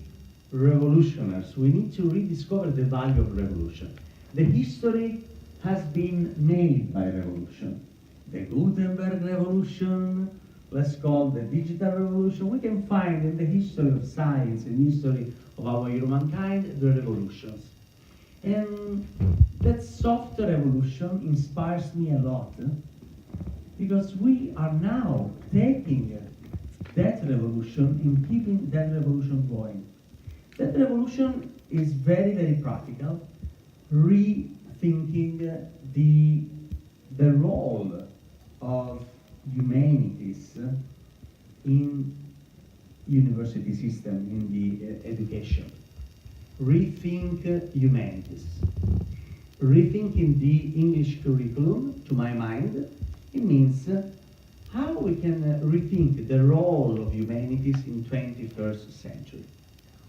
revolutionaries. We need to rediscover the value of revolution. The history has been made by revolution. The Gutenberg Revolution, let's call the digital revolution. We can find in the history of science, in the history of our humankind, the revolutions. And that soft revolution inspires me a lot, because we are now taking that revolution and keeping that revolution going. That revolution is very, very practical, rethinking the role of humanities in university system, in the education. Rethink humanities. Rethinking the English curriculum, to my mind, it means how we can rethink the role of humanities in 21st century.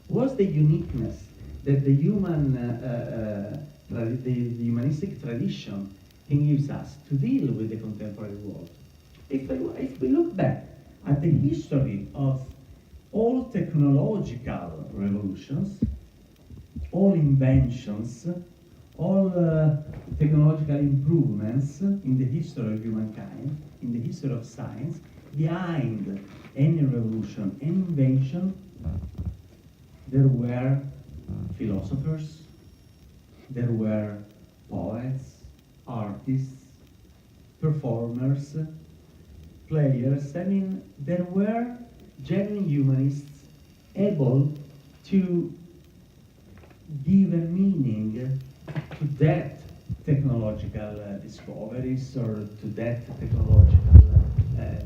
What's the uniqueness that the humanistic tradition can give us to deal with the contemporary world? If we look back at the history of all technological revolutions, all inventions, all technological improvements in the history of humankind, in the history of science, behind any revolution, any invention, there were philosophers, there were poets, artists, performers, players. I mean, there were genuine humanists able to give a meaning to that technological discoveries or to that technological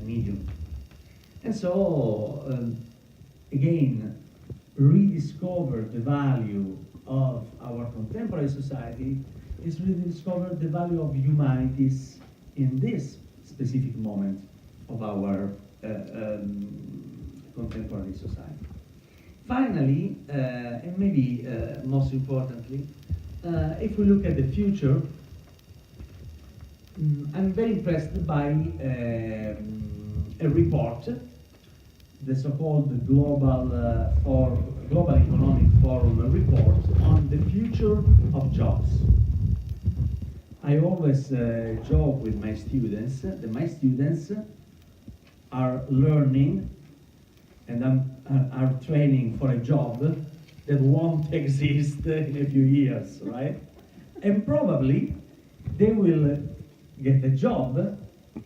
medium. And so, again, rediscover the value of our contemporary society is rediscover the value of humanities in this specific moment of our contemporary society. Finally, and maybe most importantly, if we look at the future, I'm very impressed by a report, the so-called Global Economic Forum report on the future of jobs. I always joke with my students that my students are learning and are training for a job that won't exist in a few years, right? And probably they will get a job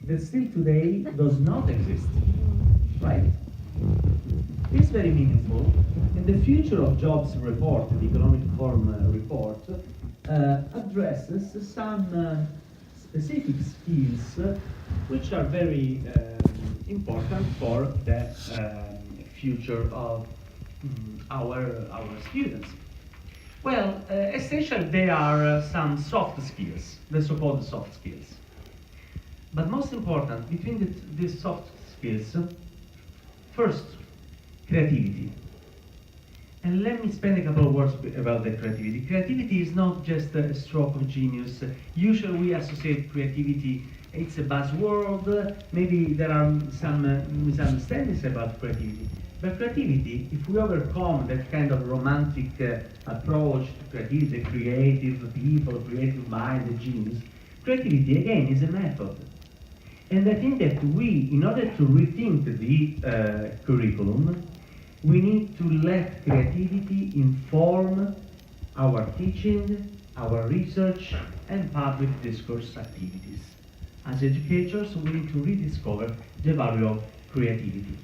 that still today does not exist, right? It's very meaningful. And the Future of Jobs report, the Economic Forum report, addresses some specific skills which are very important for the future of our students. Well, essentially they are some soft skills, the so-called soft skills. But most important, between these soft skills, first, creativity. And let me spend a couple of words about the creativity. Creativity is not just a stroke of genius. Usually we associate creativity, it's a buzzword, maybe there are some misunderstandings about creativity. But creativity, if we overcome that kind of romantic approach to creativity, the creative people, creative mind, the genius, creativity again is a method. And I think that we, in order to rethink the curriculum, we need to let creativity inform our teaching, our research, and public discourse activities. As educators, we need to rediscover the value of creativity.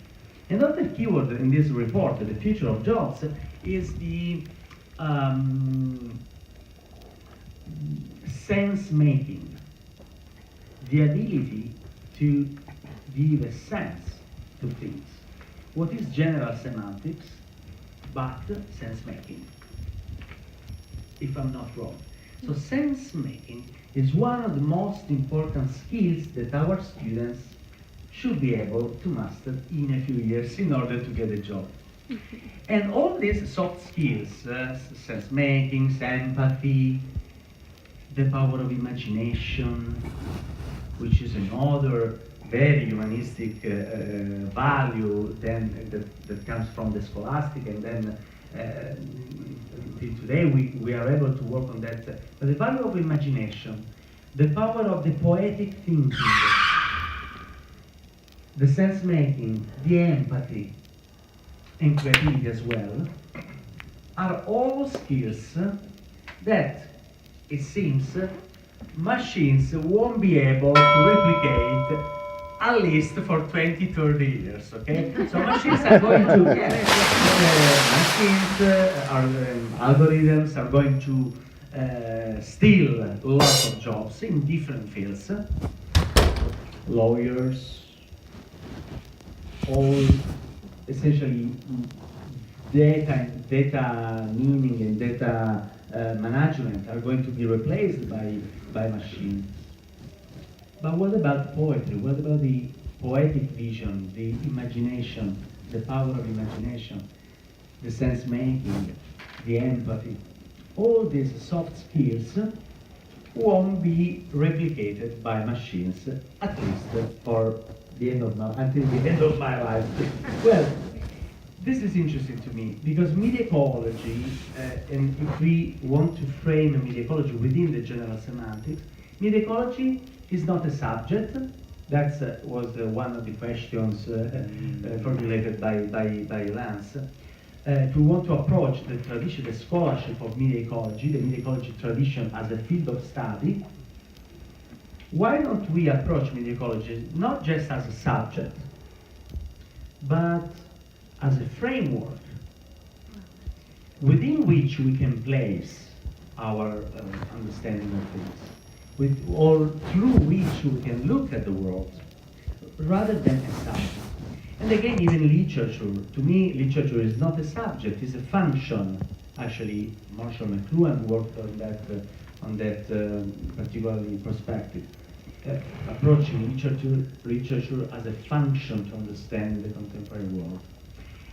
Another keyword in this report, the future of jobs, is the sense-making, the ability to give a sense to things. What is general semantics but sense-making, if I'm not wrong? So sense-making is one of the most important skills that our students should be able to master in a few years in order to get a job. And all these soft skills, sense-making, empathy, the power of imagination, which is another very humanistic value that comes from the scholastic, and then until today we are able to work on that. But the value of imagination, the power of the poetic thinking, the sense-making, the empathy, and creativity as well, are all skills that, it seems, machines won't be able to replicate at least for 20, 30 years, okay? So machines are going to, algorithms are going to steal lots of jobs in different fields. Lawyers, all essentially data meaning and data management are going to be replaced by machines. But what about poetry? What about the poetic vision, the imagination, the power of imagination, the sense-making, the empathy? All these soft skills won't be replicated by machines, at least for the end of until the end of my life. Well, this is interesting to me because media ecology, and if we want to frame media ecology within the general semantics, media ecology is not a subject. That was one of the questions formulated by Lance. If we want to approach the tradition, the scholarship of media ecology, the media ecology tradition as a field of study, why don't we approach media ecology not just as a subject, but as a framework? within which we can place our understanding of things, or through which we can look at the world, rather than a subject. And again, even literature, to me, literature is not a subject, it's a function. Actually, Marshall McLuhan worked on that particularly perspective, approaching literature as a function to understand the contemporary world.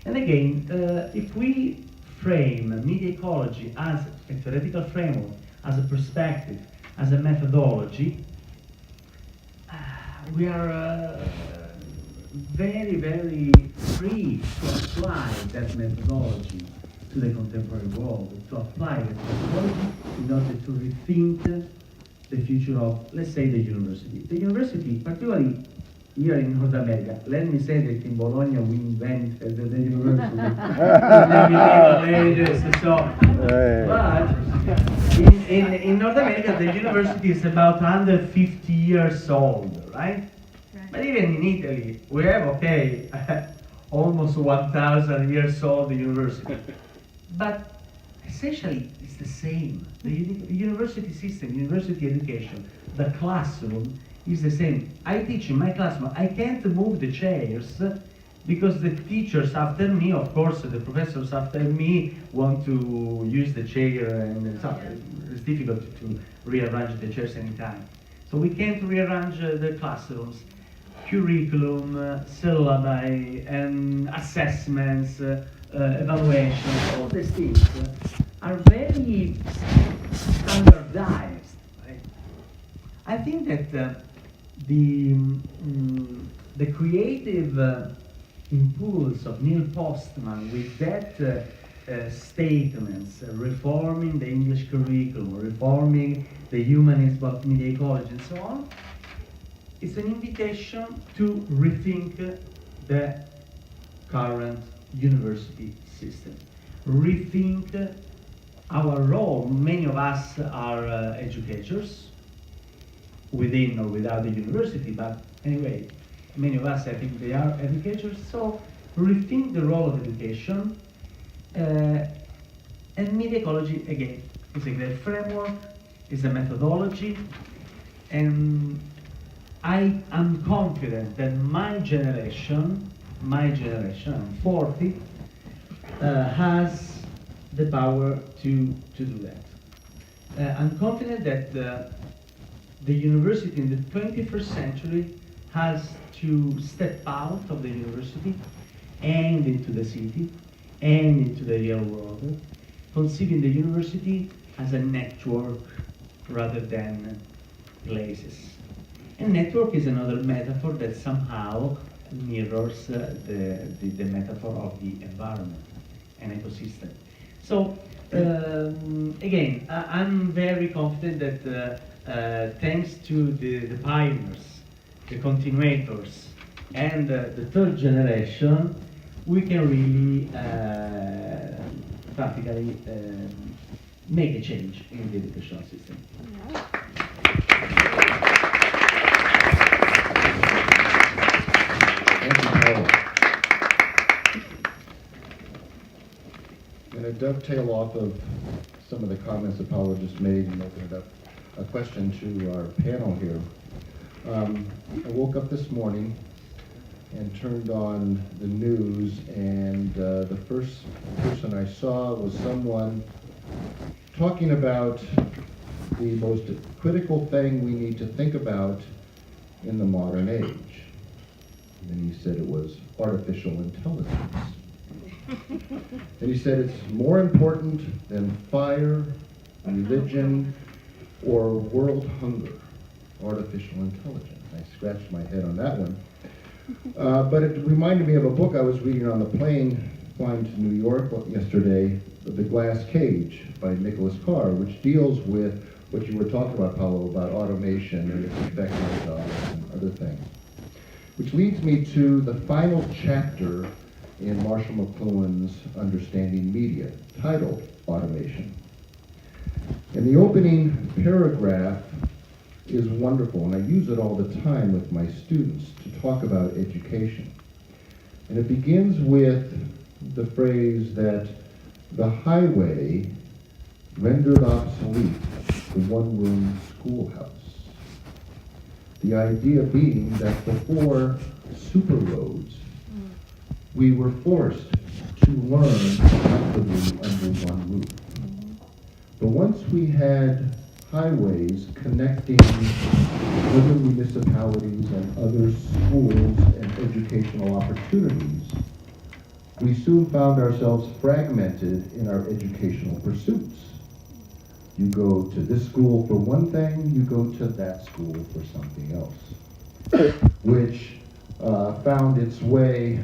And again, if we frame media ecology as a theoretical framework, as a perspective, as a methodology, we are very, very free to apply that methodology to the contemporary world, to apply that methodology in order to rethink the future of, let's say, the university. The university, particularly here in North America, let me say that in Bologna we invented the university in the medieval ages, but in North America the university is about 150 years old, right? But even in Italy, we have, okay, almost 1,000 years old university. But essentially, it's the same. The university system, university education, the classroom is the same. I teach in my classroom. I can't move the chairs because the teachers after me, of course, the professors after me want to use the chair, and it's difficult to rearrange the chairs anytime. So we can't rearrange the classrooms. Curriculum, syllabi, and assessments, evaluations, all these things are very standardized. Right? I think that the creative impulse of Neil Postman with that statements, reforming the English curriculum, reforming the humanism of media ecology, and so on, it's an invitation to rethink the current university system, rethink our role. Many of us are educators, within or without the university, but anyway, many of us, I think they are educators, so rethink the role of education, and media ecology, again, is a great framework, is a methodology, and I am confident that my generation, I'm 40, has the power to do that. I'm confident that the university in the 21st century has to step out of the university and into the city and into the real world, considering the university as a network rather than places. And network is another metaphor that somehow mirrors the metaphor of the environment and ecosystem. So again, I'm very confident that thanks to the pioneers, the continuators, and the third generation, we can really practically make a change in the educational system. I'm going to dovetail off of some of the comments that Paolo just made and open it up a question to our panel here. I woke up this morning and turned on the news, and the first person I saw was someone talking about the most critical thing we need to think about in the modern age. And he said it was artificial intelligence. And he said it's more important than fire, religion, or world hunger, artificial intelligence. I scratched my head on that one. But it reminded me of a book I was reading on the plane flying to New York yesterday, The Glass Cage by Nicholas Carr, which deals with what you were talking about, Paolo, about automation and its effect on jobs and other things. Which leads me to the final chapter in Marshall McLuhan's Understanding Media, titled Automation. And the opening paragraph is wonderful, and I use it all the time with my students to talk about education. And it begins with the phrase that the highway rendered obsolete the one-room schoolhouse. The idea being that before super roads, we were forced to learn collectively under one roof. But once we had highways connecting other municipalities and other schools and educational opportunities, we soon found ourselves fragmented in our educational pursuits. You go to this school for one thing, you go to that school for something else, which found its way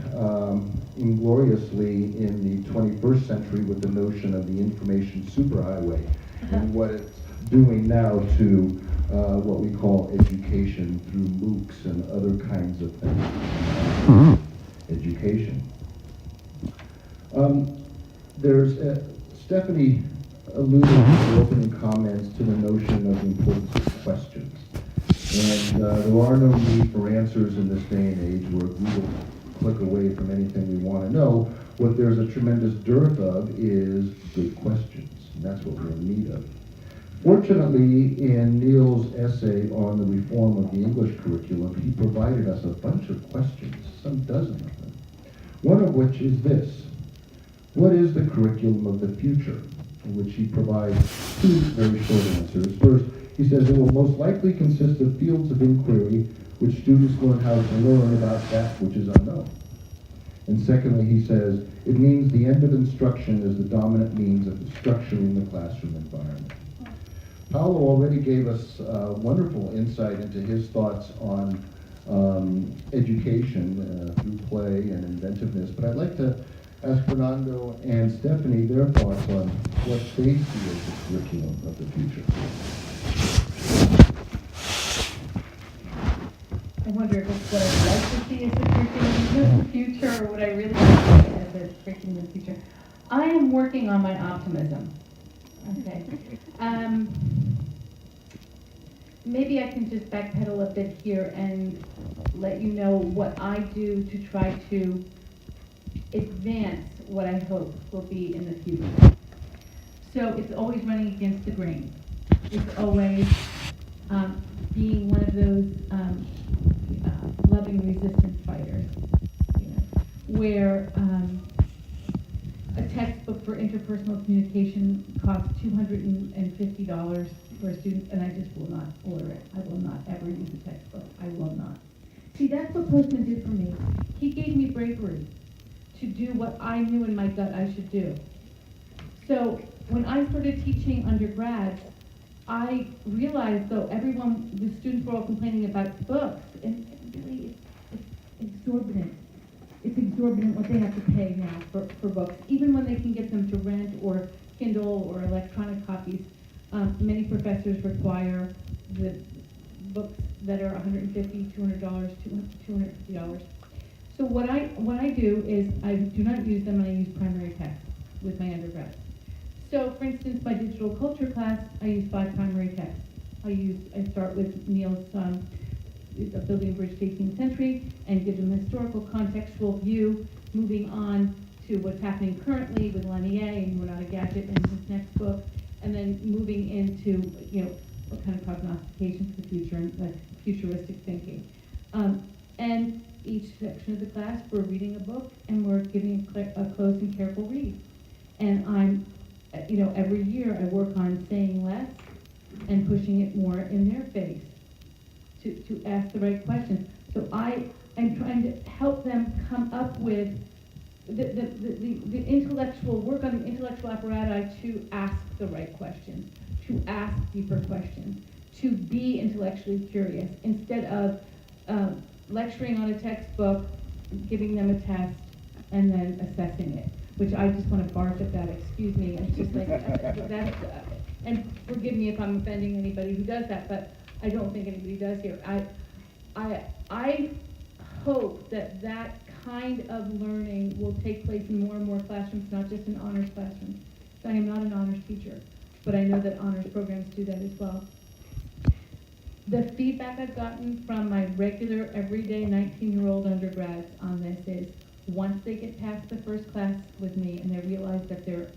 ingloriously in the 21st century with the notion of the information superhighway and what it's doing now to what we call education through MOOCs and other kinds of things. Education. Stephanie alluded in her opening comments to the notion of the importance of questions. And there are no need for answers in this day and age where we will click away from anything we want to know. What there's a tremendous dearth of is good questions, and that's what we're in need of. Fortunately, in Neil's essay on the reform of the English curriculum, he provided us a bunch of questions, some dozen of them. One of which is this: what is the curriculum of the future? In which he provides two very short answers. First, he says it will most likely consist of fields of inquiry which students learn how to learn about that which is unknown. And secondly, he says it means the end of instruction as the dominant means of structuring the classroom environment. Paolo already gave us wonderful insight into his thoughts on education through play and inventiveness, but I'd like to ask Fernando and Stephanie their thoughts on what they see as the curriculum of the future. I wonder if it's what I'd like to see as the curriculum of the future, or what I really like to see as the curriculum of the future. I am working on my optimism. Okay. Maybe I can just backpedal a bit here and let you know what I do to try to advance what I hope will be in the future. So it's always running against the grain. It's always being one of those loving resistance fighters, where a textbook for interpersonal communication costs $250 for a student, and I just will not order it. I will not ever use a textbook. I will not. See, that's what Postman did for me. He gave me bravery to do what I knew in my gut I should do. So when I started teaching undergrads, I realized, though the students were all complaining about books, and really it's exorbitant. It's exorbitant what they have to pay now for books, even when they can get them to rent or Kindle or electronic copies. Many professors require the books that are $150, $200, $250. So what I do is I do not use them, and I use primary text with my undergrads. So for instance, my digital culture class, I use 5 primary texts. I start with Neil's Building a Bridge to the 18th Century and give them a historical contextual view, moving on to what's happening currently with Lanier and We're Not a Gadget in his next book, and then moving into what kind of prognostication for the future and like futuristic thinking. And each section of the class, we're reading a book and we're giving a close and careful read. And I'm, every year I work on saying less and pushing it more in their face to ask the right questions. So I am trying to help them come up with the intellectual, work on the intellectual apparatus to ask the right questions, to ask deeper questions, to be intellectually curious, instead of lecturing on a textbook, giving them a test, and then assessing it, which I just want to bark at that, excuse me. It's just like, that's, and forgive me if I'm offending anybody who does that, but I don't think anybody does here. I hope that kind of learning will take place in more and more classrooms, not just in honors classrooms. I am not an honors teacher, but I know that honors programs do that as well. The feedback I've gotten from my regular, everyday 19-year-old undergrads on this is, once they get past the first class with me and they realize that they're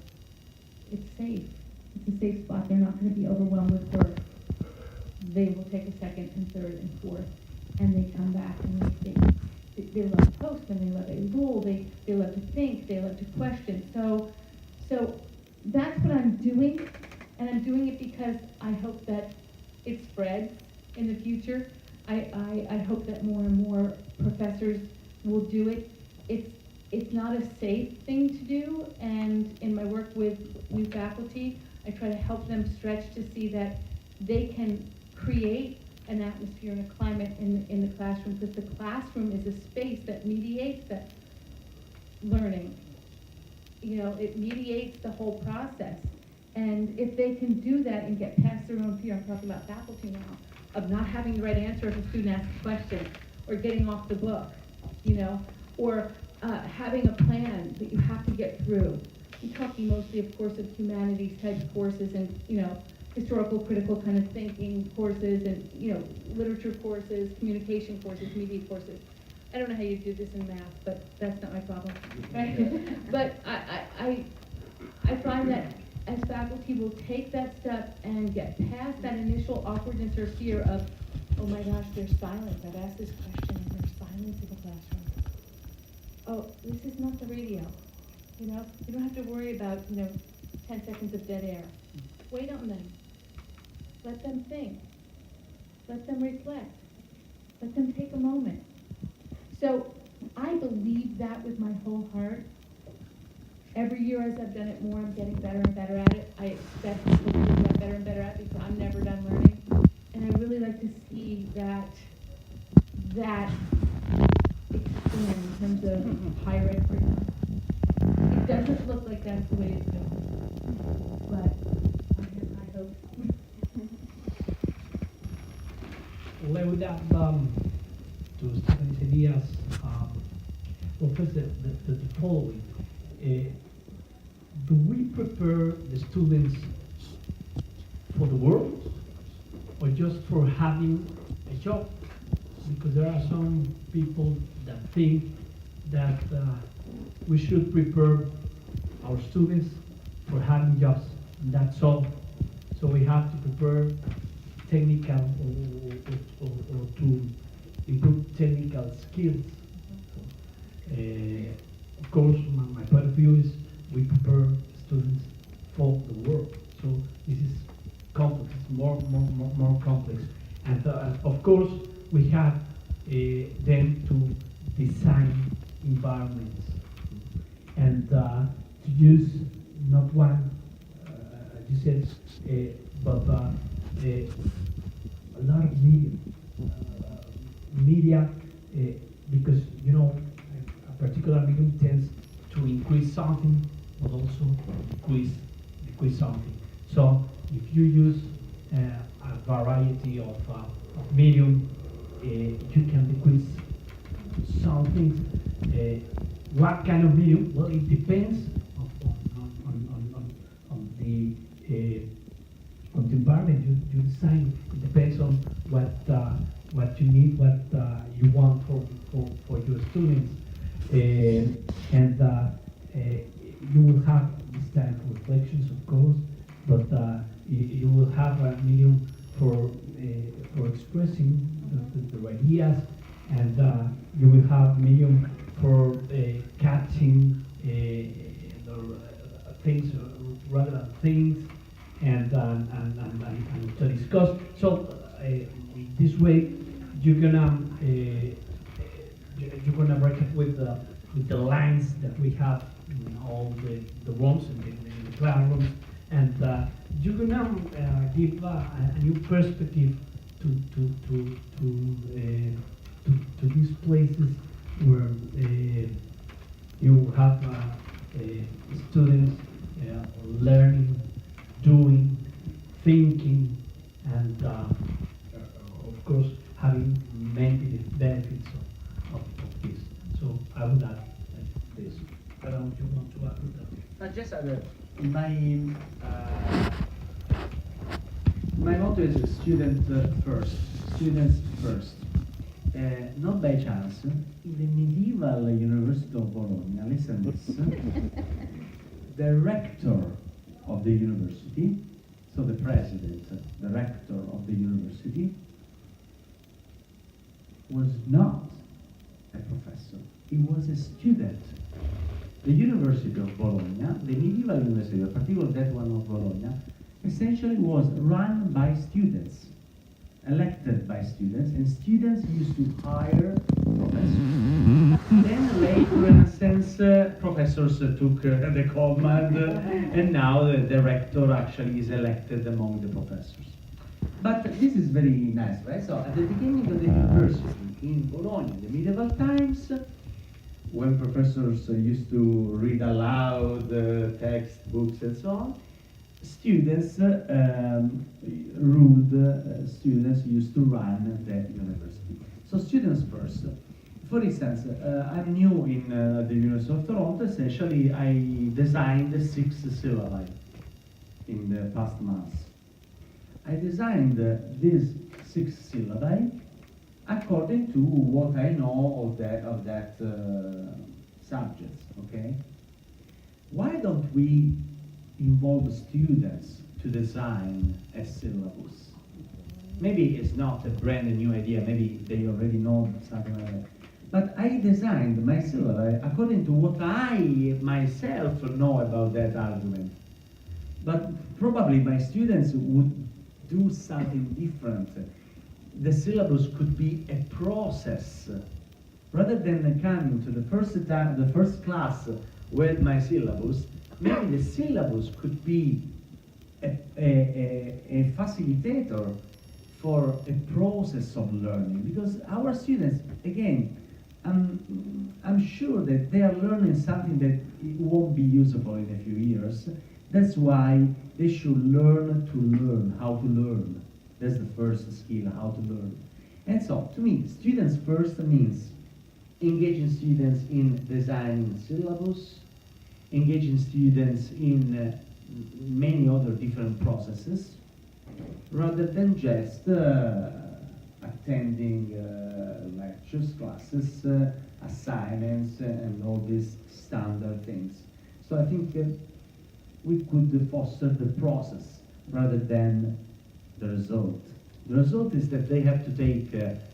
it's safe. It's a safe spot. They're not going to be overwhelmed with work. They will take a second and third and fourth, and they come back and they love Postman, they love Elul, they love to think, they love to question. So that's what I'm doing, and I'm doing it because I hope that it spreads in the future. I hope that more and more professors will do it. It's not a safe thing to do, and in my work with new faculty, I try to help them stretch to see that they can create an atmosphere and a climate in the classroom, because the classroom is a space that mediates that learning. You know, it mediates the whole process. And if they can do that and get past their own fear, I'm talking about faculty now, of not having the right answer if a student asks a question, or getting off the book, you know, or having a plan that you have to get through. I'm talking mostly, of course, of humanities type courses and, you know, historical, critical kind of thinking courses and, you know, literature courses, communication courses, media courses. I don't know how you do this in math, but that's not my problem, right? But I find that as faculty will take that step and get past that initial awkwardness or fear of, oh my gosh, there's silence. I've asked this question and there's silence in the classroom. Oh, this is not the radio. You know, you don't have to worry about, you know, 10 seconds of dead air. Wait on them. Let them think. Let them reflect. Let them take a moment. So I believe that with my whole heart. Every year as I've done it more, I'm getting better and better at it. I expect to get better and better at it because I'm never done learning. And I really like to see that expand in terms of higher ed curriculum. It doesn't look like that's the way it's going, but I hope. Well, I would add to Stephanie's ideas, well, first the following. Do we prepare the students for the world or just for having a job? Because there are some people that think that we should prepare our students for having jobs, and that's all. So we have to prepare technical or to improve technical skills. Of course, my point of view is we prepare students for the world. So this is complex, it's more complex. And of course, we have then to design environments and to use not one, you said, but a lot of media, because, you know, a particular medium tends to increase something, but also decrease something. So if you use a variety of medium, you can decrease some things. What kind of medium? Well, it depends on the environment you design. It depends on what you need, what you want for your students. And you will have this time for reflections, of course, but you will have a medium for expressing the ideas, and you will have medium for catching things, relevant things, and to discuss. So this way, you're gonna break up with the lines that we have in all the rooms and in the classrooms, and you're gonna give a new perspective to these places where you have students learning, doing, thinking, and of course having many benefits of this. So I would add this. I don't know if you want to add to that. Just my motto is student first, students first. Not by chance, in the medieval University of Bologna, listen this, the rector of the university, so the president, the rector of the university, was not a professor, he was a student. The University of Bologna, the medieval university, particularly that one of Bologna, essentially was run by students, elected by students, and students used to hire professors. Then later, in a sense, professors took the command, and now the rector actually is elected among the professors. But this is very nice, right? So at the beginning of the university in Bologna, in the medieval times, when professors used to read aloud textbooks and so on, students students used to run the university. So students first. For instance, I'm new in the University of Toronto. Essentially, I designed 6 syllabi in the past months. I designed these 6 syllabi according to what I know of that subject, okay? Why don't we involve students to design a syllabus? Maybe it's not a brand new idea, maybe they already know something like that. But I designed my syllabi according to what I myself know about that argument. But probably my students would do something different. The syllabus could be a process. Rather than coming to the first class with my syllabus, maybe the syllabus could be a facilitator for a process of learning. Because our students, again, I'm sure that they are learning something that it won't be usable in a few years. That's why they should learn to learn, how to learn. That's the first skill, how to learn. And so, to me, students first means engaging students in designing syllabus, engaging students in many other different processes, rather than just attending lectures, classes, assignments, and all these standard things. So I think we could foster the process rather than the result. The result is that they have to take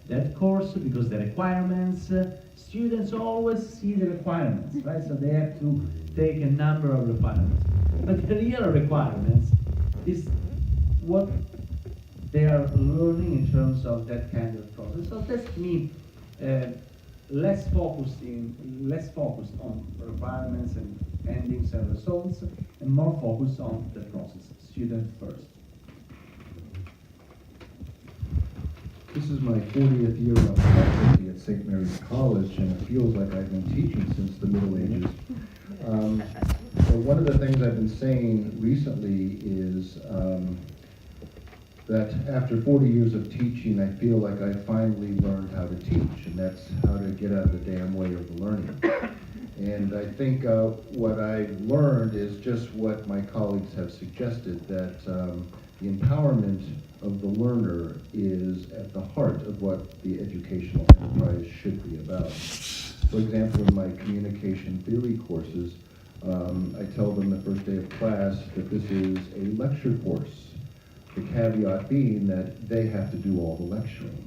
that course because the requirements, students always see the requirements, right? So they have to take a number of requirements. But the real requirements is what they are learning in terms of that kind of process. So that's to me less focused on requirements and endings and results, and more focused on the process, student first. This is my 40th year on faculty at St. Mary's College, and it feels like I've been teaching since the Middle Ages. So one of the things I've been saying recently is that after 40 years of teaching, I feel like I finally learned how to teach, and that's how to get out of the damn way of the learning. And I think what I've learned is just what my colleagues have suggested, that the empowerment of the learner is at the heart of what the educational enterprise should be about. For example, in my communication theory courses, I tell them the first day of class that this is a lecture course. The caveat being that they have to do all the lecturing.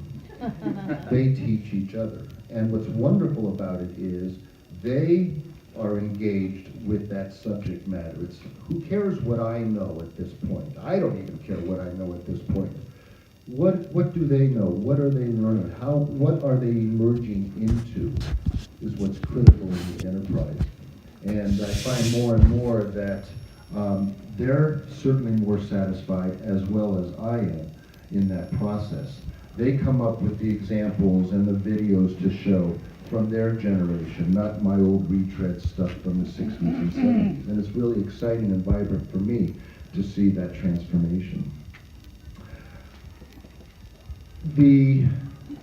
They teach each other. And what's wonderful about it is they are engaged with that subject matter. It's who cares what I know at this point? I don't even care what I know at this point. What do they know? What are they learning? What are they emerging into is what's critical in the enterprise. And I find more and more that they're certainly more satisfied, as well as I am, in that process. They come up with the examples and the videos to show from their generation, not my old retread stuff from the 60s and 70s. And it's really exciting and vibrant for me to see that transformation.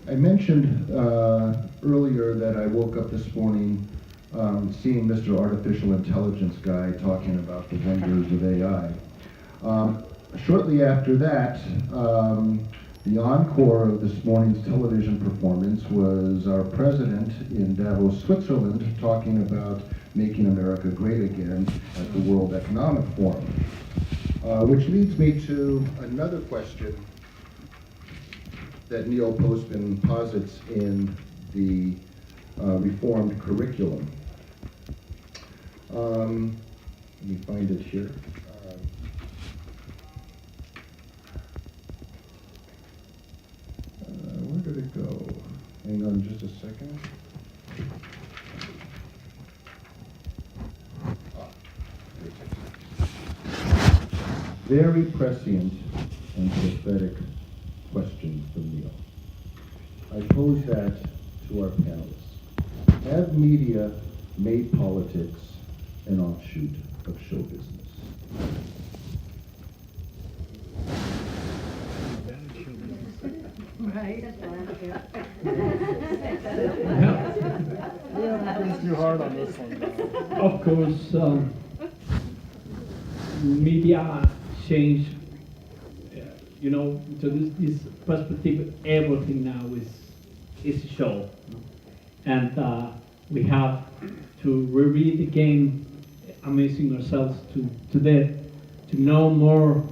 I mentioned earlier that I woke up this morning seeing Mr. Artificial Intelligence guy talking about the wonders of AI. Shortly after that, the encore of this morning's television performance was our president in Davos, Switzerland, talking about Making America Great Again at the World Economic Forum. Which leads me to another question that Neil Postman posits in the reformed curriculum. Let me find it here. Where did it go? Hang on just a second. Very prescient and prophetic question from Neil. I pose that to our panelists. Have media made politics an offshoot of show business? Right. Too hard on this one. Of course, media change, to this perspective, everything now is a show. And we have to reread the game, amazing ourselves to death, to know more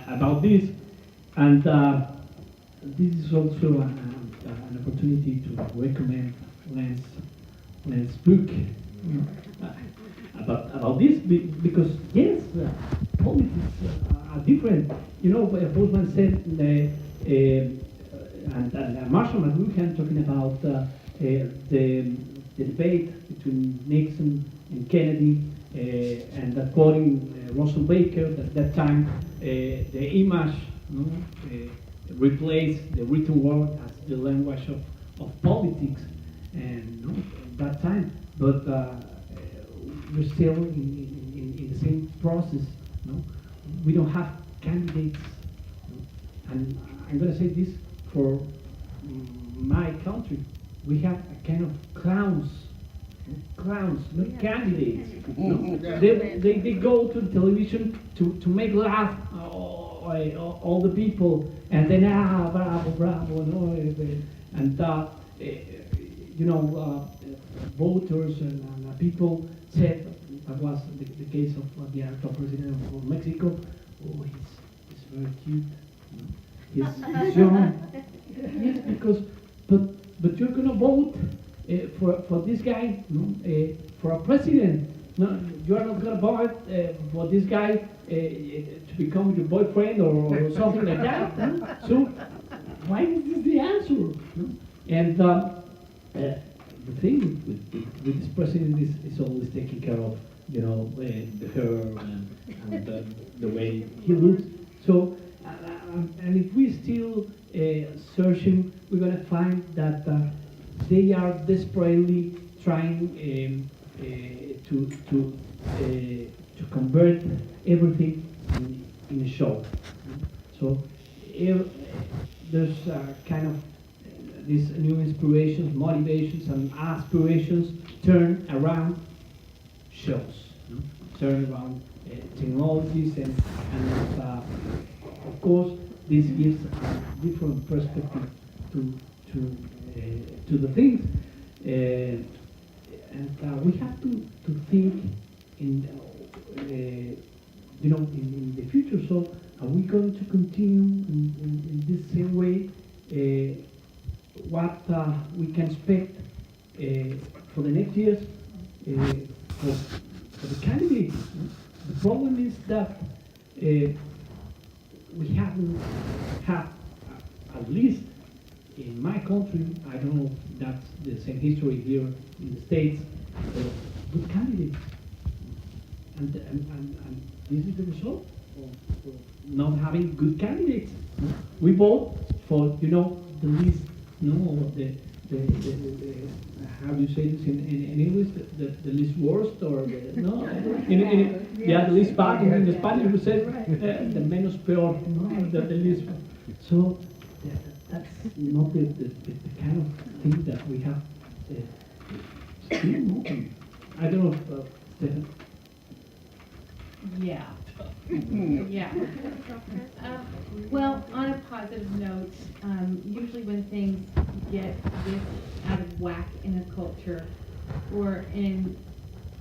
about this. And this is also an opportunity to recommend Len's book about this, because yes, politics are different. Postman said, and Marshall McLuhan talking about the debate between Nixon and Kennedy, and quoting Russell Baker at that time, the image replaced the written word as the language of politics, and at that time, but we're still in the same process. We don't have candidates, and I'm going to say this for my country. We have a kind of clowns, not candidates. They go to the television to make laugh all the people, and then bravo, and voters and people said, that was the case of the actual president of Mexico. Oh, he's very cute. He's young. Yes, because but you're gonna vote for this guy, for a president. No, you're not gonna vote for this guy to become your boyfriend or something like that. So why is this the answer? And the thing with this president is always taking care of, the hair and the way he looks. So, and if we still searching, we're going to find that they are desperately trying to convert everything in a show. So there's kind of these new inspirations, motivations, and aspirations turn around shows, turn around technologies, and of course this gives a different perspective to the things, and we have to think in in the future. So are we going to continue in this same way? What we can expect for the next years for the candidates. The problem is that we haven't had, at least in my country, I don't know if that's the same history here in the States, good candidates. And this is the result of not having good candidates. We vote for, the least, the how do you say this in English? The least worst, or the least bad. In Spanish we say the menos peor, the least. So that's not the kind of thing that we have. I don't know, Stephen. Yeah. Yeah. Well, on a positive note, usually when things get this out of whack in a culture, or in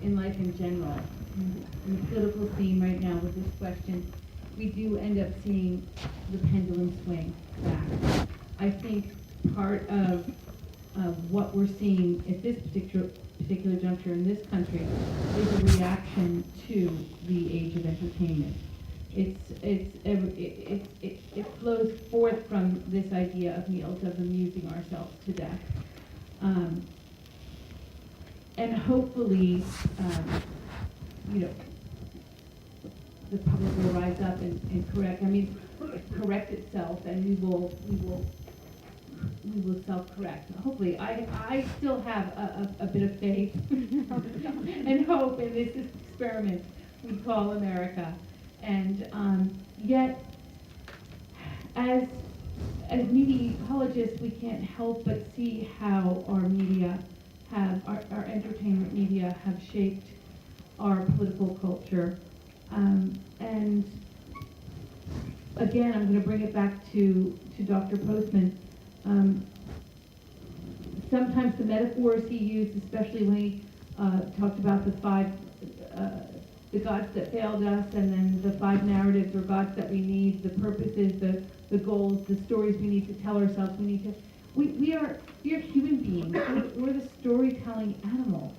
life in general. In the political scene right now with this question, we do end up seeing the pendulum swing back. I think part of what we're seeing at this particular juncture in this country is a reaction to the age of entertainment. It flows forth from this idea of Neil's of amusing ourselves to death. And hopefully, the public will rise up and correct itself, and we will self-correct. Hopefully, I still have a bit of faith and hope in this experiment we call America. And yet, as media ecologists, we can't help but see how our media our entertainment media have shaped our political culture. And again, I'm going to bring it back to Dr. Postman. Sometimes the metaphors he used, especially when he talked about the gods that failed us, and then the 5 narratives or gods that we need, the purposes, the goals, the stories we need to tell ourselves. We are human beings. We're the storytelling animal.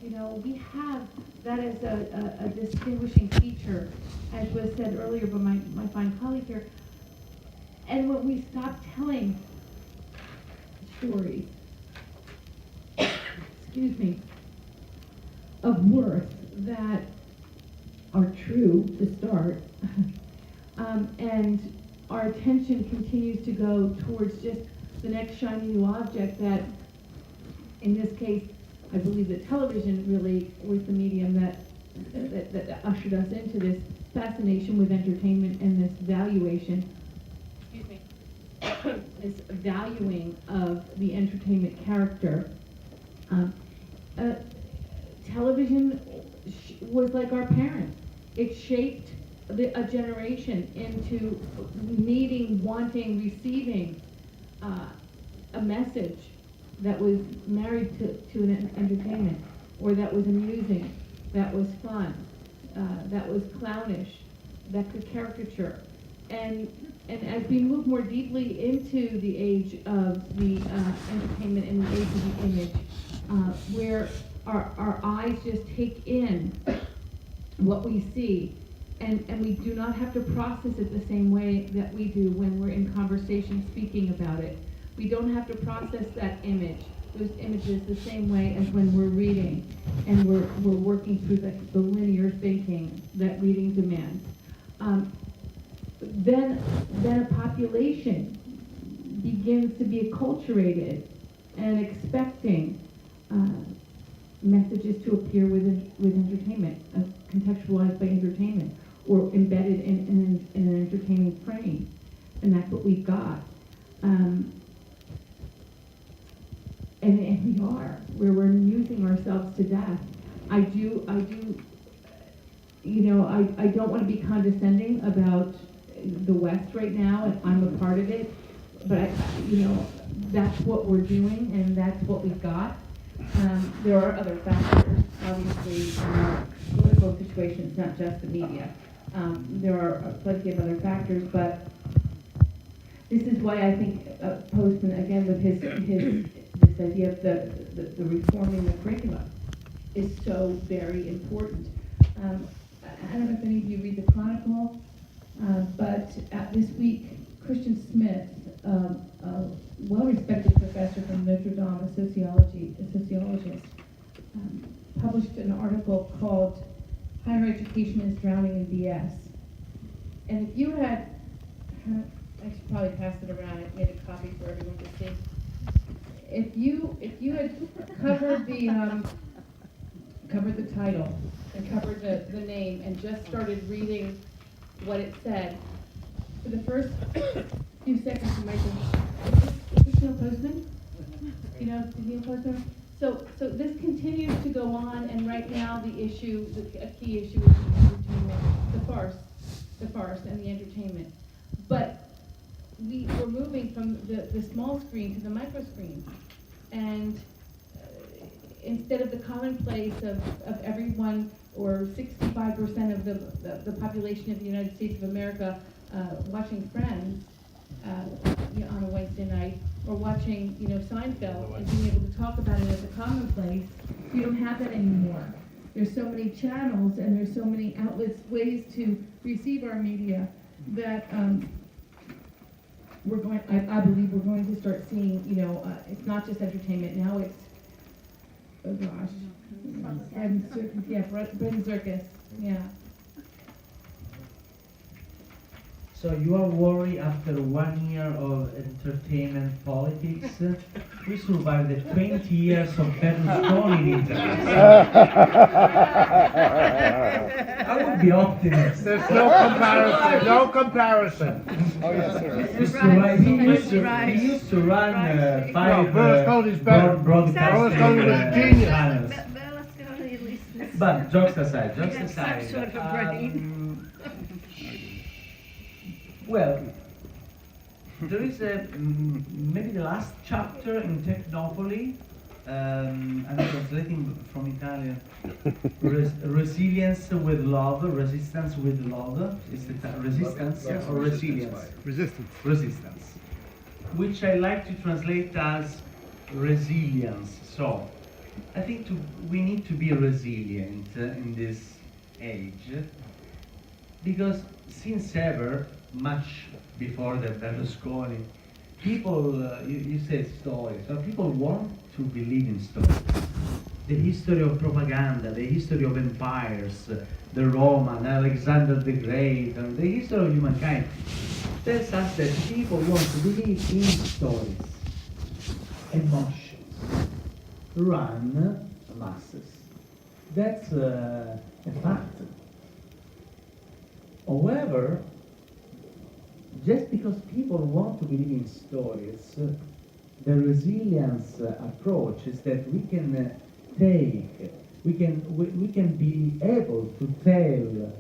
We have that as a distinguishing feature, as was said earlier by my fine colleague here. And when we stop telling stories, excuse me, of worth that are true to start, and our attention continues to go towards just the next shiny new object that, in this case, I believe that television really was the medium that ushered us into this fascination with entertainment and this valuation, this valuing of the entertainment character. Television was like our parents. It shaped a generation into needing, wanting, receiving a message that was married to an entertainment, or that was amusing, that was fun, that was clownish, that could caricature. And as we move more deeply into the age of the entertainment and the age of the image, where our eyes just take in what we see, and we do not have to process it the same way that we do when we're in conversation speaking about it. We don't have to process that image, those images, the same way as when we're reading and we're working through the linear thinking that reading demands. Then a population begins to be acculturated and expecting messages to appear with entertainment, contextualized by entertainment, or embedded in an entertaining frame, and that's what we've got. And we are, where we're amusing ourselves to death. I don't want to be condescending about the West right now, and I'm a part of it, but that's what we're doing, and that's what we've got. There are other factors, obviously, in our political situation. It's not just the media. There are plenty of other factors, but this is why I think Postman, again, with his this idea of the reforming the curriculum, is so very important. I don't know if any of you read the Chronicle, but this week, Christian Smith, a well-respected professor from Notre Dame, a sociologist, published an article called "Higher Education is Drowning in BS." And if you had, I should probably pass it around. I made a copy for everyone to see. If you had covered the title and covered the name and just started reading what it said, for the first few seconds you might think, is this Neil Postman? Neil Postman? So this continues to go on, and right now a key issue is entertainment, the farce and the entertainment. But we're moving from the small screen to the micro screen, and instead of the commonplace of everyone, or 65% of the population of the United States of America watching Friends on a Wednesday night, or watching, Seinfeld, and being able to talk about it as a commonplace, you don't have that anymore. There's so many channels and there's so many outlets, ways to receive our media that I believe we're going to start seeing, it's not just entertainment, now it's, oh gosh, bread and circus, yeah. So you are worried after 1 year of entertainment politics? We survived the 20 years of Berlusconi in Italy. I would be optimist. There's no comparison, no comparison. Oh, yes, sir. He used to run 5 Berlusconi's better. broadcasting Berlusconi was genius. channels. Berlusconi at least is. But jokes aside, He had some sort of a brain. Well, there is maybe the last chapter in Technopoly. I'm translating from Italian. Resilience with love, resistance with love. Is it resistance or resilience? Resistance. Resistance. Which I like to translate as resilience. So, I think we need to be resilient in this age, because since ever, much before the Berlusconi, people, you said stories, so people want to believe in stories. The history of propaganda, the history of empires, the Roman, Alexander the Great, and the history of humankind tells us that people want to believe in stories. Emotions run masses. That's a fact. However, just because people want to believe in stories, the resilience approach is that we can we can be able to tell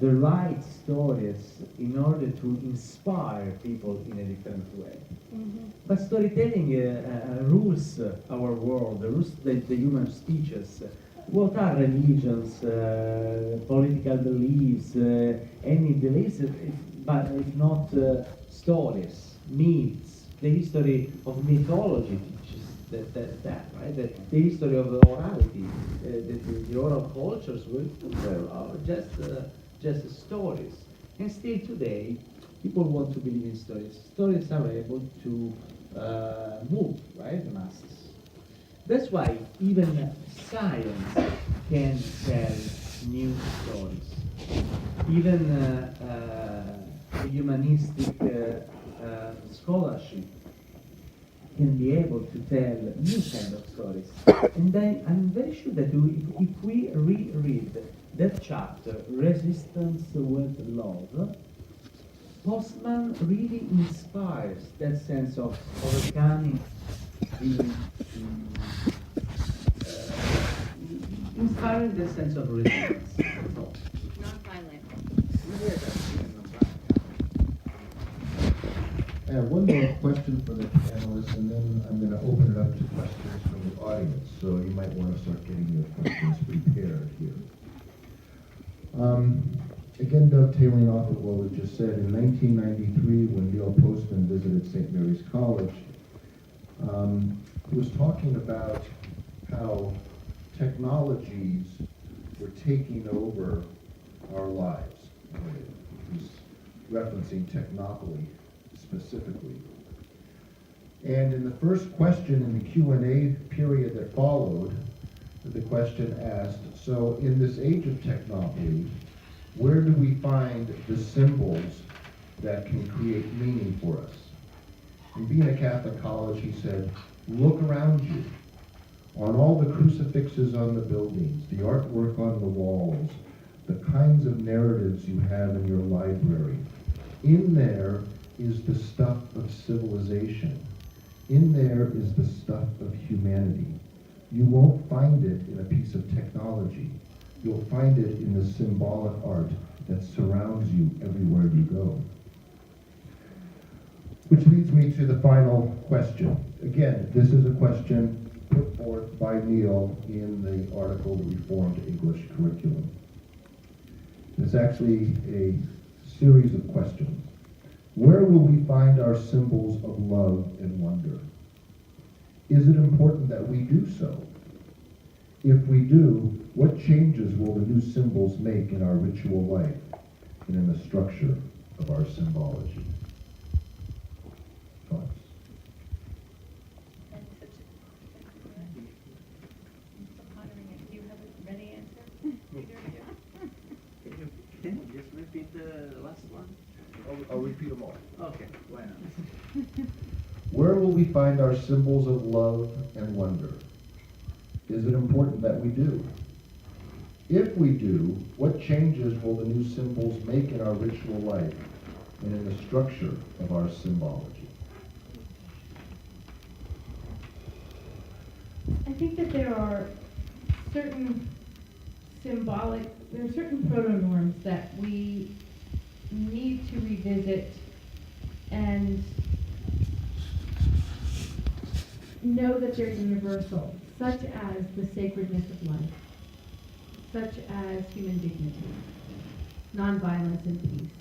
the right stories in order to inspire people in a different way. Mm-hmm. But storytelling rules our world, rules the human species. What are religions, political beliefs, any beliefs, but if not stories, myths? The history of mythology teaches that, right? The history of orality, the oral cultures were just stories. And still today, people want to believe in stories. Stories are able to move, right, the masses. That's why even science can tell new stories. Even humanistic scholarship can be able to tell new kind of stories. And then I'm very sure that if we reread that chapter, Resistance with Love, Postman really inspires that sense of overcoming inspiring the sense of resilience. Non-violent. I have one more question for the panelists, and then I'm going to open it up to questions from the audience. So you might want to start getting your questions prepared here. Again, dovetailing off of what was just said, in 1993, when Neil Postman visited St. Mary's College, he was talking about how technologies were taking over our lives. He was referencing Technopoly specifically. And in the first question in the Q&A period that followed, the question asked, so in this age of Technopoly, where do we find the symbols that can create meaning for us? And being a Catholic college, he said, look around you. On all the crucifixes on the buildings, the artwork on the walls, the kinds of narratives you have in your library, in there is the stuff of civilization. In there is the stuff of humanity. You won't find it in a piece of technology. You'll find it in the symbolic art that surrounds you everywhere you go. Which leads me to the final question. Again, this is a question put forth by Neil in the article, The Reformed English Curriculum. It's actually a series of questions. Where will we find our symbols of love and wonder? Is it important that we do so? If we do, what changes will the new symbols make in our ritual life and in the structure of our symbology? Thoughts? Do you have a ready answer? Either of you? Can you just repeat the last one? I'll repeat them all. Okay, why not? Where will we find our symbols of love and wonder? Is it important that we do? If we do, what changes will the new symbols make in our ritual life and in the structure of our symbology? I think that there are certain proto-norms that we need to revisit and know that they're universal, such as the sacredness of life, such as human dignity, nonviolence, and peace.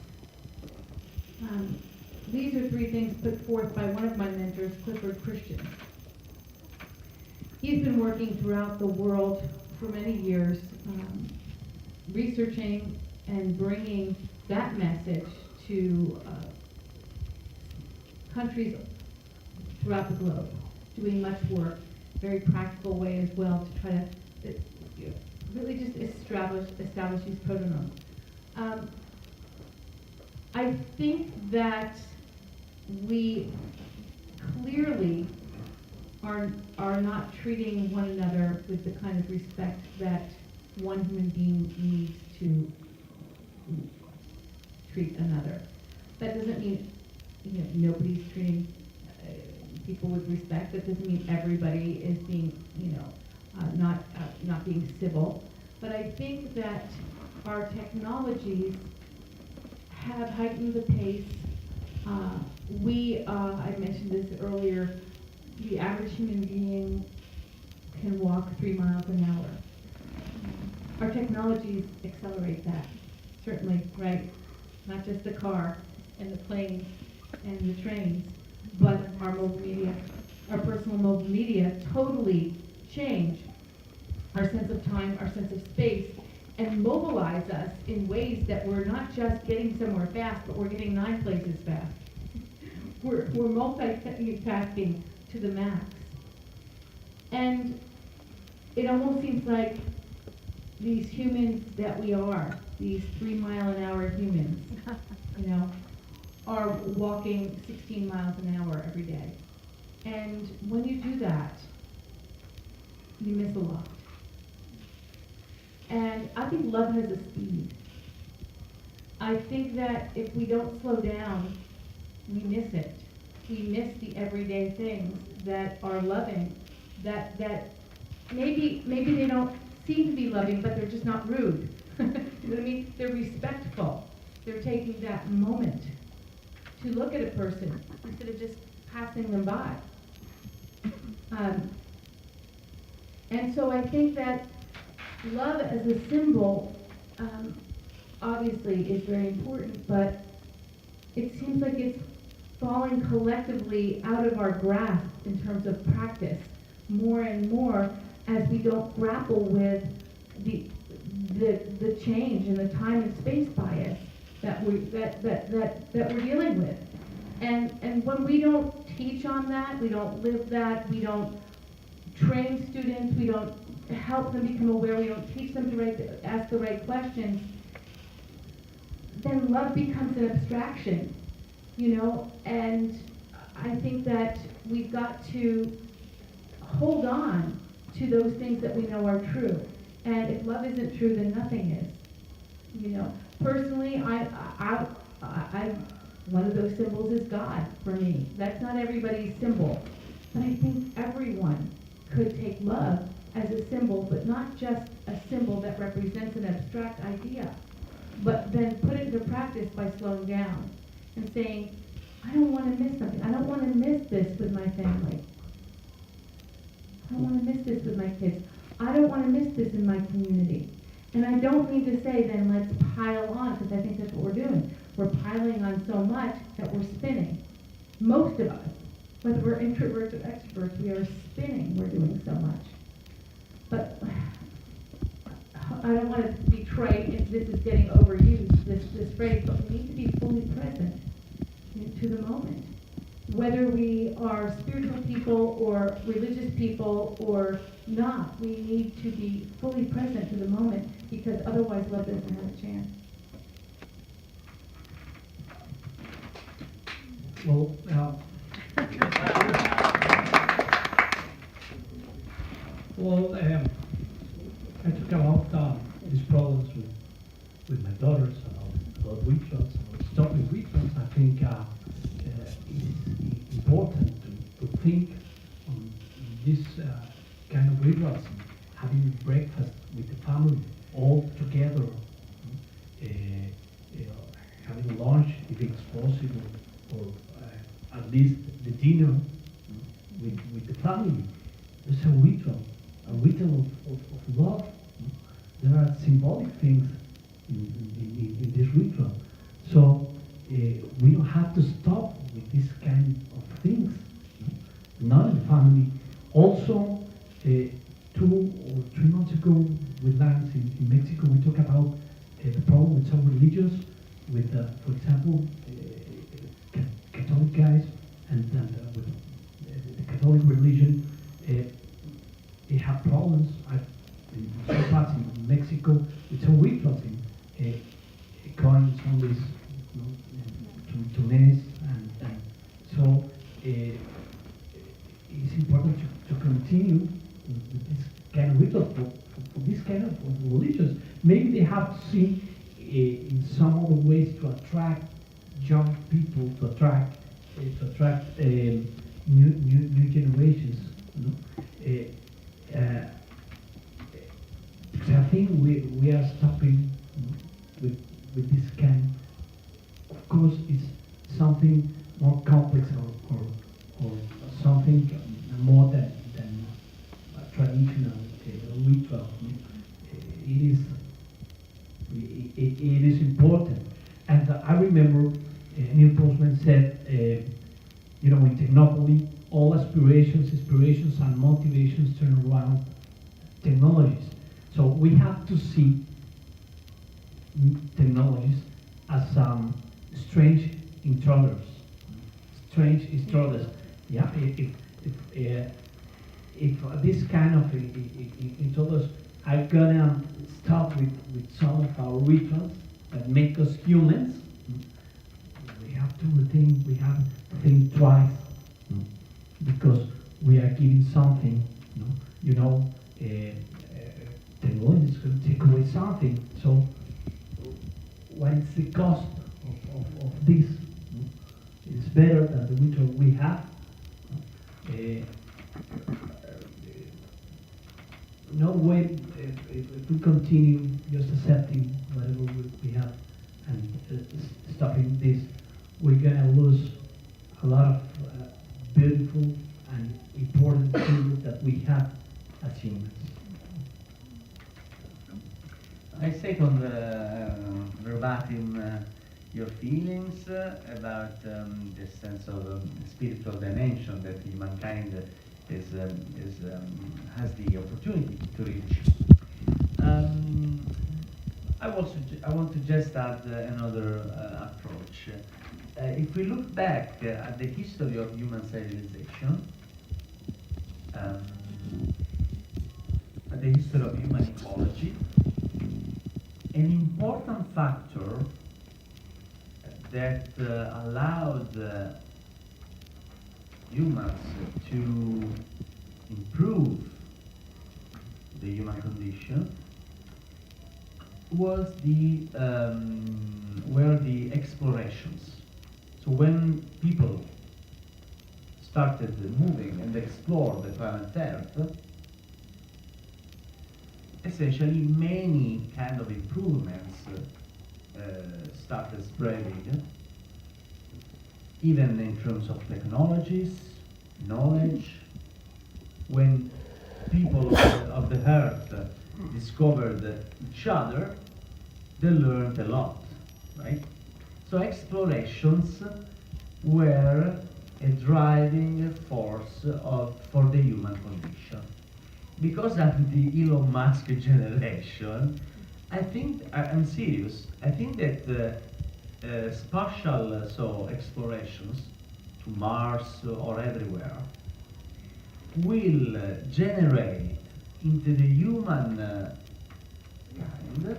These are three things put forth by one of my mentors, Clifford Christian. He's been working throughout the world for many years, researching and bringing that message to countries throughout the globe, doing much work, very practical way as well to try to really just establish these proto-norms. I think that we clearly are not treating one another with the kind of respect that one human being needs to treat another. That doesn't mean nobody's treating people with respect. That doesn't mean everybody is being not being civil. But I think that our technologies have heightened the pace. I mentioned this earlier. The average human being can walk 3 miles an hour. Our technologies accelerate that, certainly, right? Not just the car and the planes and the trains, but our mobile media, our personal mobile media totally change our sense of time, our sense of space, and mobilize us in ways that we're not just getting somewhere fast, but we're getting 9 places fast. We're multitasking to the max. And it almost seems like these humans that we are, these 3-mile-an-hour humans, are walking 16 miles an hour every day. And when you do that, you miss a lot. And I think love has a speed. I think that if we don't slow down, we miss it. We miss the everyday things that are loving, that maybe they don't seem to be loving, but they're just not rude. You know what I mean? They're respectful. They're taking that moment to look at a person instead of just passing them by. And so I think that love as a symbol obviously is very important, but it seems like it's falling collectively out of our grasp in terms of practice more and more as we don't grapple with the change in the time and space bias that we're dealing with. And when we don't teach on that, we don't live that, we don't train students, we don't help them become aware, we don't teach them to ask the right questions, then love becomes an abstraction, and I think that we've got to hold on to those things that we know are true. And if love isn't true, then nothing is. Personally, I one of those symbols is God for me. That's not everybody's symbol, but I think everyone could take love as a symbol, but not just a symbol that represents an abstract idea, but then put it into practice by slowing down and saying, I don't want to miss something. I don't want to miss this with my family. I don't want to miss this with my kids. I don't want to miss this in my community. And I don't mean to say then let's pile on, because I think that's what we're doing. We're piling on so much that we're spinning. Most of us, whether we're introverts or extroverts, we are spinning. We're doing so much. But I don't want to be trite if this is getting overused, this phrase, but we need to be fully present to the moment. Whether we are spiritual people or religious people or not, we need to be fully present to the moment, because otherwise love doesn't have a chance. Well, I talk about these problems with my daughters about rituals, about stopping rituals. I think it's important to think on this kind of rituals, having breakfast with the family all together, having lunch if it's possible, or at least the dinner with the family. It's a ritual of love. There are symbolic things in this ritual. So we don't have to stop with this kind of things. Not in the family. Also, 2 or 3 months ago with Lance in Mexico, we talked about the problem with some religions, with, for example, Catholic guys and with the Catholic religion. They have problems in some parts in Mexico with some rituals in calling some of these to mass, and so it's important to continue with this kind of ritual for this kind of religions. Maybe they have to see in some other ways to attract young people, to attract new generations. Because I think we are stopping with this kind. Of course, it's something more complex or something more than a traditional ritual. It is important. And I remember Neil Postman said, in technology, all aspirations, and motivations turn around technologies. So we have to see technologies as strange intruders. Yeah, if this kind of intruders are gonna stop with some of our rituals that make us humans, we have to rethink. We have to think twice, because we are giving something. Technology is going to take away something. So, what is the cost of this? It's better than the ritual we have. No way, if we continue just accepting whatever we have and stopping this, we're gonna lose a lot of beautiful and important things that we have as humans. I second verbatim your feelings about the sense of spiritual dimension that humankind has the opportunity to reach. I want to just add another approach. If we look back at the history of human civilization, at the history of human ecology, an important factor that allowed humans to improve the human condition was were the explorations. So when people started moving and explored the planet Earth, essentially many kind of improvements started spreading, even in terms of technologies, knowledge. When people of the earth discovered each other, they learned a lot, right? So explorations were a driving force for the human condition. Because I'm the Elon Musk generation, I think, I'm serious, I think that spatial explorations to Mars or everywhere will generate into the human kind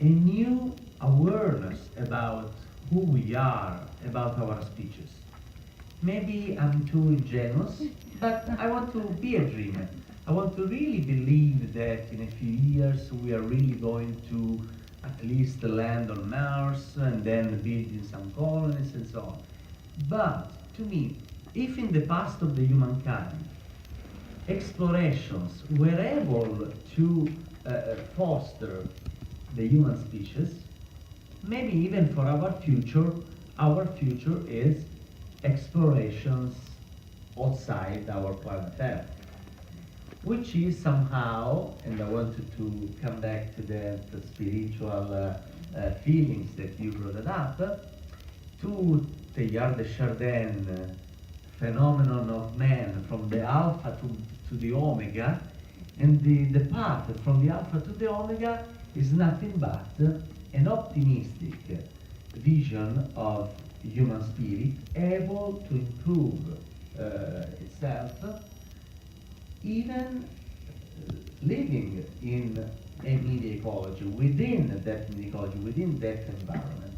a new awareness about who we are, about our species. Maybe I'm too ingenuous, but I want to be a dreamer. I want to really believe that in a few years we are really going to at least land on Mars and then building some colonies and so on. But to me, if in the past of the humankind explorations were able to foster the human species, maybe even for our future is explorations outside our planet Earth, which is somehow, and I wanted to come back to the spiritual feelings that you brought up, to Teilhard de Chardin phenomenon of man from the alpha to the omega, and the path from the alpha to the omega is nothing but an optimistic vision of human spirit able to improve itself, even living in a media ecology, within that media ecology, within that environment.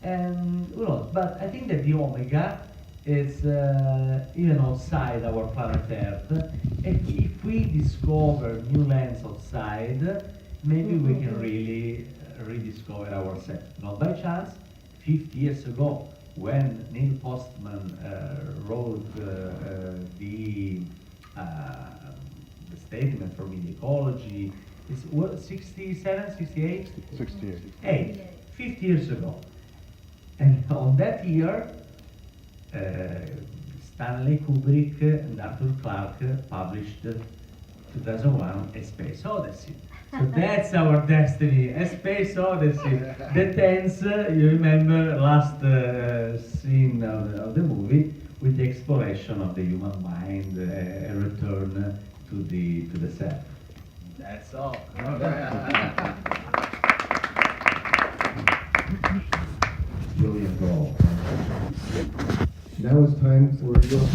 And who knows, but I think that the omega is even outside our planet Earth. If we discover new lands outside, maybe we can really rediscover ourselves. Not by chance, 50 years ago, when Neil Postman wrote the statement for media ecology, is what, 67, 68? 68. 50 years ago. And on that year, Stanley Kubrick and Arthur Clarke published 2001, A Space Odyssey. So that's our destiny, A Space Odyssey. That ends, you remember, last scene of the movie with the exploration of the human mind, a return to the self. That's all. Brilliant all. Now it's time for your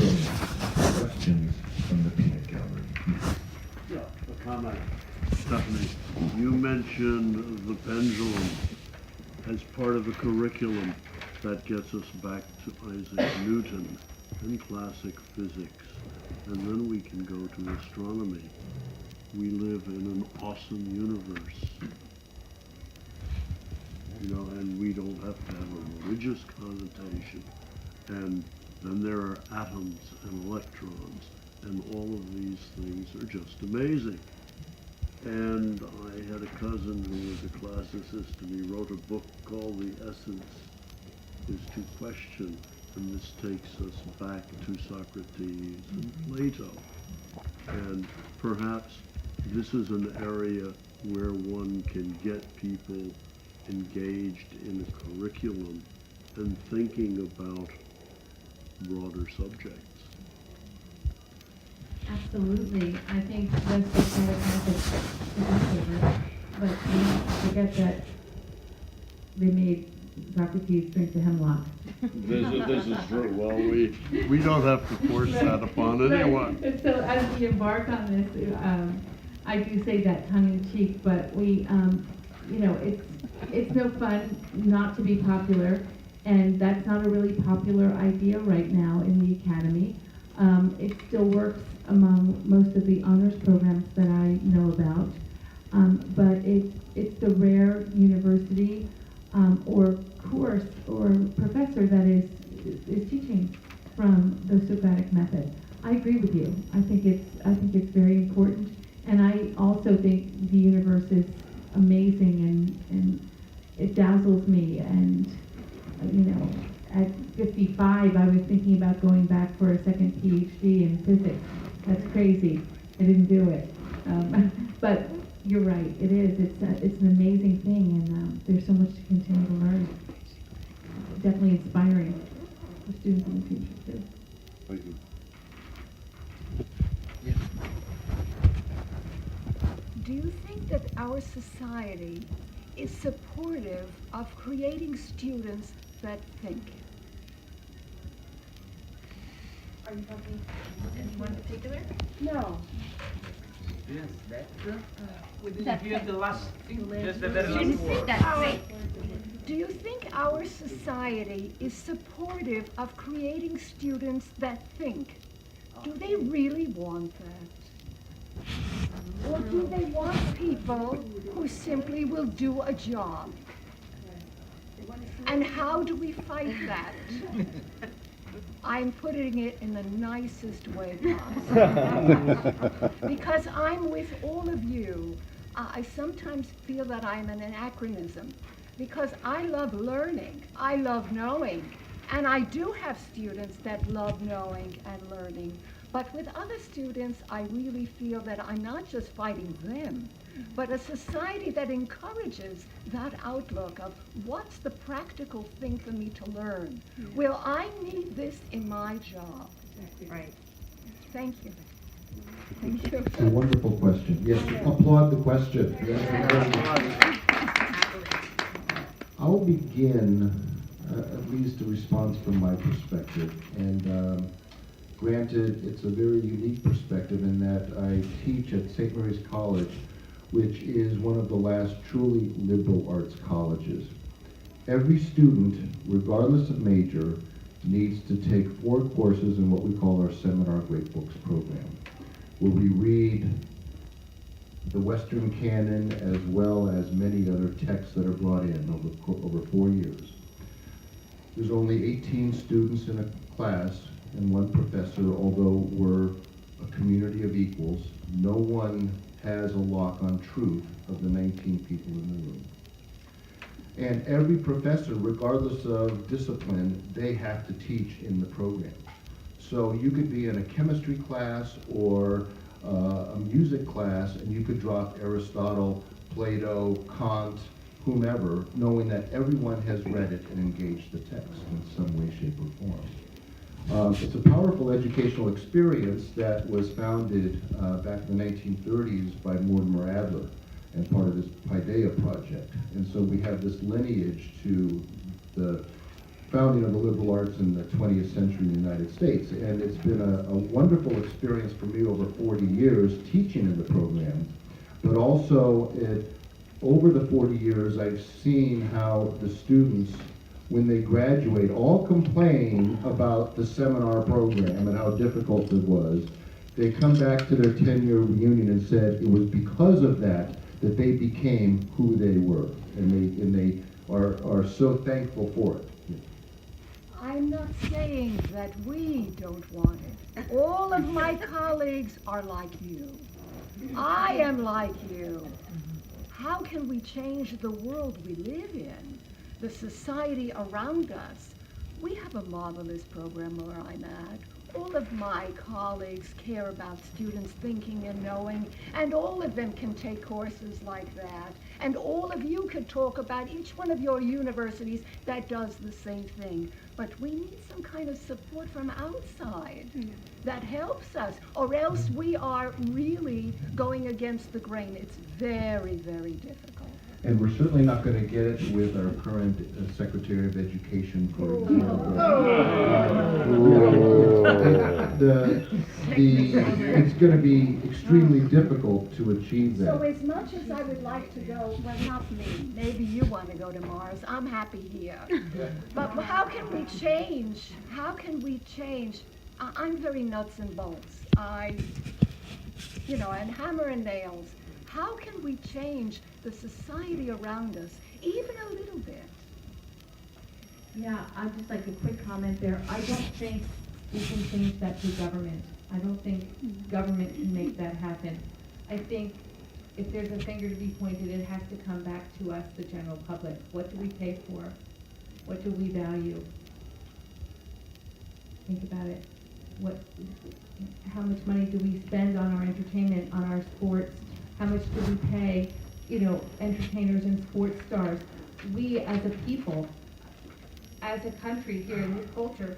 questions from the peanut gallery. Yeah, a comment. Stephanie, you mentioned the pendulum as part of a curriculum that gets us back to Isaac Newton and classic physics, and then we can go to astronomy. We live in an awesome universe, you know, and we don't have to have a religious connotation. And then there are atoms and electrons, and all of these things are just amazing. And I had a cousin who was a classicist, and he wrote a book called The Essence is to Question, and this takes us back to Socrates and Plato. And perhaps this is an area where one can get people engaged in a curriculum and thinking about broader subjects. Absolutely. I think that's the kind of message, but we forget that they made Socrates drink the hemlock. This is true. Well, we don't have to force that upon anyone. And so as we embark on this, I do say that tongue in cheek, but we, you know, it's no fun not to be popular, and that's not a really popular idea right now in the academy. It still works among most of the honors programs that I know about, but it's the rare university or course or professor that is teaching from the Socratic method. I agree with you. I think it's very important, and I also think the universe is amazing, and it dazzles me. And you know, at 55, I was thinking about going back for a second PhD in physics, That's crazy. I didn't do it. But you're right, it is. It's an amazing thing, and there's so much to continue to learn. Definitely inspiring for students in the future, too. Thank you. Do you think that our society is supportive of creating students that think? Are you talking anyone in particular? No. Yes, that. We didn't hear the last thing, just the very Didn't last say word. that. Do you think our society is supportive of creating students that think? Do they really want that? Or do they want people who simply will do a job? And how do we fight that? I'm putting it in the nicest way possible. Because I'm with all of you. I sometimes feel that I'm an anachronism because I love learning, I love knowing, and I do have students that love knowing and learning. But with other students, I really feel that I'm not just fighting them, but a society that encourages that outlook of what's the practical thing for me to learn? Will I need this in my job? Right. Thank you. Thank you. It's a wonderful question. Yes, applaud the question. Yes, I'll begin, at least a response from my perspective. And granted, it's a very unique perspective in that I teach at St. Mary's College, which is one of the last truly liberal arts colleges. Every student, regardless of major, needs to take 4 courses in what we call our Seminar Great Books program, where we read the Western canon as well as many other texts that are brought in over 4 years. There's only 18 students in a class and 1 professor, although we're a community of equals. No one has a lock on truth of the 19 people in the room. And every professor, regardless of discipline, they have to teach in the program. So you could be in a chemistry class or a music class, and you could drop Aristotle, Plato, Kant, whomever, knowing that everyone has read it and engaged the text in some way, shape, or form. It's a powerful educational experience that was founded back in the 1930s by Mortimer Adler and part of his Paideia project. And so we have this lineage to the founding of the liberal arts in the 20th century in the United States. And it's been a wonderful experience for me over 40 years teaching in the program, but also over the 40 years I've seen how the students, when they graduate, all complain about the seminar program and how difficult it was. They come back to their 10-year reunion and said it was because of that they became who they were, and they are so thankful for it. I'm not saying that we don't want it. All of my colleagues are like you. I am like you. How can we change the world we live in, the society around us? We have a marvelous program where I'm at. All of my colleagues care about students thinking and knowing, and all of them can take courses like that. And all of you could talk about each one of your universities that does the same thing. But we need some kind of support from outside that helps us, or else we are really going against the grain. It's very, very difficult. And we're certainly not going to get it with our current Secretary of Education, for example. It's going to be extremely difficult to achieve that. So as much as I would like to go, well, not me, maybe you want to go to Mars, I'm happy here. But how can we change? How can we change? I'm very nuts and bolts. And hammer and nails. How can we change the society around us, even a little bit? Yeah, I'd just like a quick comment there. I don't think we can change that through government. I don't think government can make that happen. I think if there's a finger to be pointed, it has to come back to us, the general public. What do we pay for? What do we value? Think about it. how much money do we spend on our entertainment, on our sports? How much do we pay, entertainers and sports stars? We as a people, as a country here in this culture,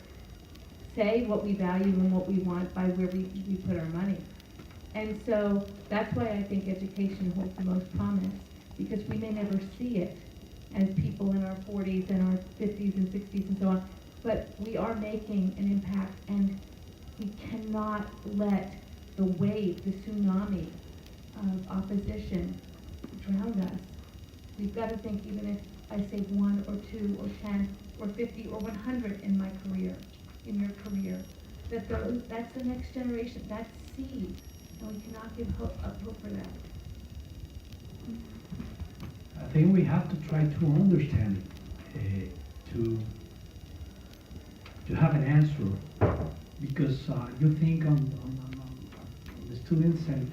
say what we value and what we want by where we put our money. And so that's why I think education holds the most promise, because we may never see it as people in our 40s and our 50s and 60s and so on, but we are making an impact, and we cannot let the wave, the tsunami of opposition drown us. We've got to think, even if I say 1 or 2 or 10 or 50 or 100 in my career, in your career, that's the next generation, that's seed, and we cannot give up hope for that. I think we have to try to understand, to have an answer, because you think on the students and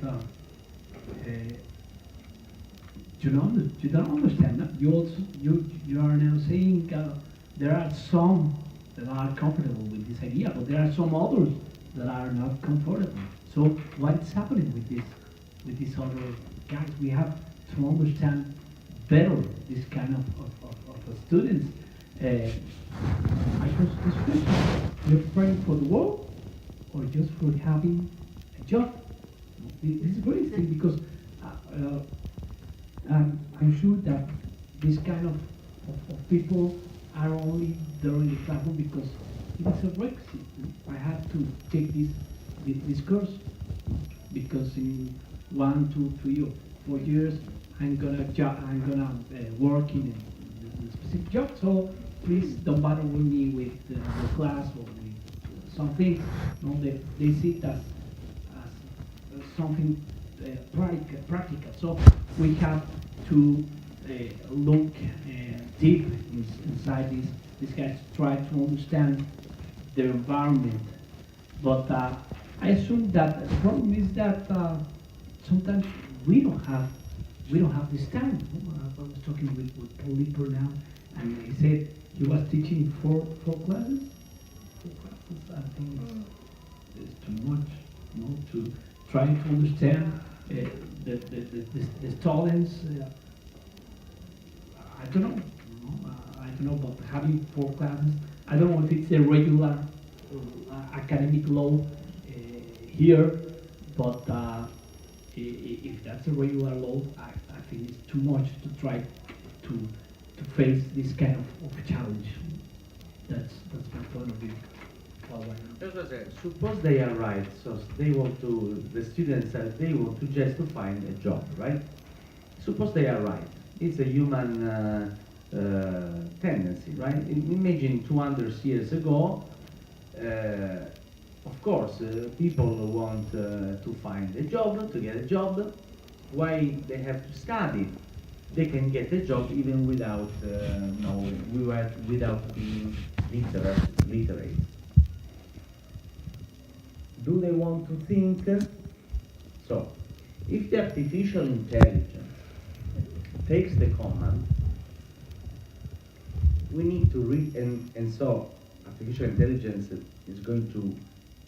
you don't understand that. You are now saying there are some that are comfortable with this idea, but there are some others that are not comfortable. So what's happening with these other guys? We have to understand better this kind of students. I guess this question, you're praying for the world or just for having a job? This is very interesting because I'm sure that this kind of people are only there in the classroom because it is a requisite. I have to take this course because in 1, 2, 3 or 4 years I'm gonna work in a specific job. So please don't bother with me with the class or with something. No, they see it as something practical. So we have to look deep inside these guys, try to understand their environment. But I assume that the problem is that sometimes we don't have this time. I was talking with Paul Lipper now, and he said he was teaching four classes. 4 classes, I think it's too much, to try to understand the students. I don't know, but having 4 classes, I don't know if it's a regular academic load here, but if that's a regular load, I think it's too much to try to face this kind of a challenge. That's my point of view. Suppose they are right, so they want to, the students, they want to just to find a job, right? Suppose they are right. It's a human tendency, right? Imagine 200 years ago, of course, people want to find a job, to get a job. Why they have to study? They can get a job even without without being literate. Do they want to think? So, if the artificial intelligence takes the command, we need to read, and so artificial intelligence is going to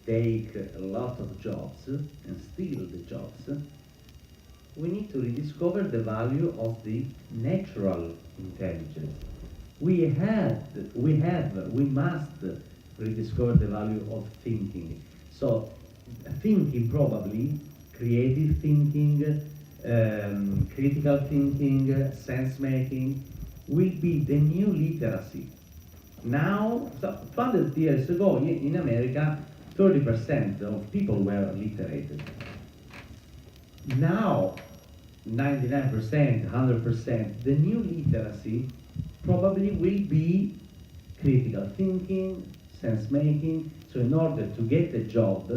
take a lot of jobs and steal the jobs. We need to rediscover the value of the natural intelligence. We must rediscover the value of thinking. So, thinking probably, creative thinking, critical thinking, sense-making, will be the new literacy. Now, 200 years ago in America, 30% of people were literate. Now, 99%, 100%, the new literacy probably will be critical thinking, sense-making. So in order to get a job,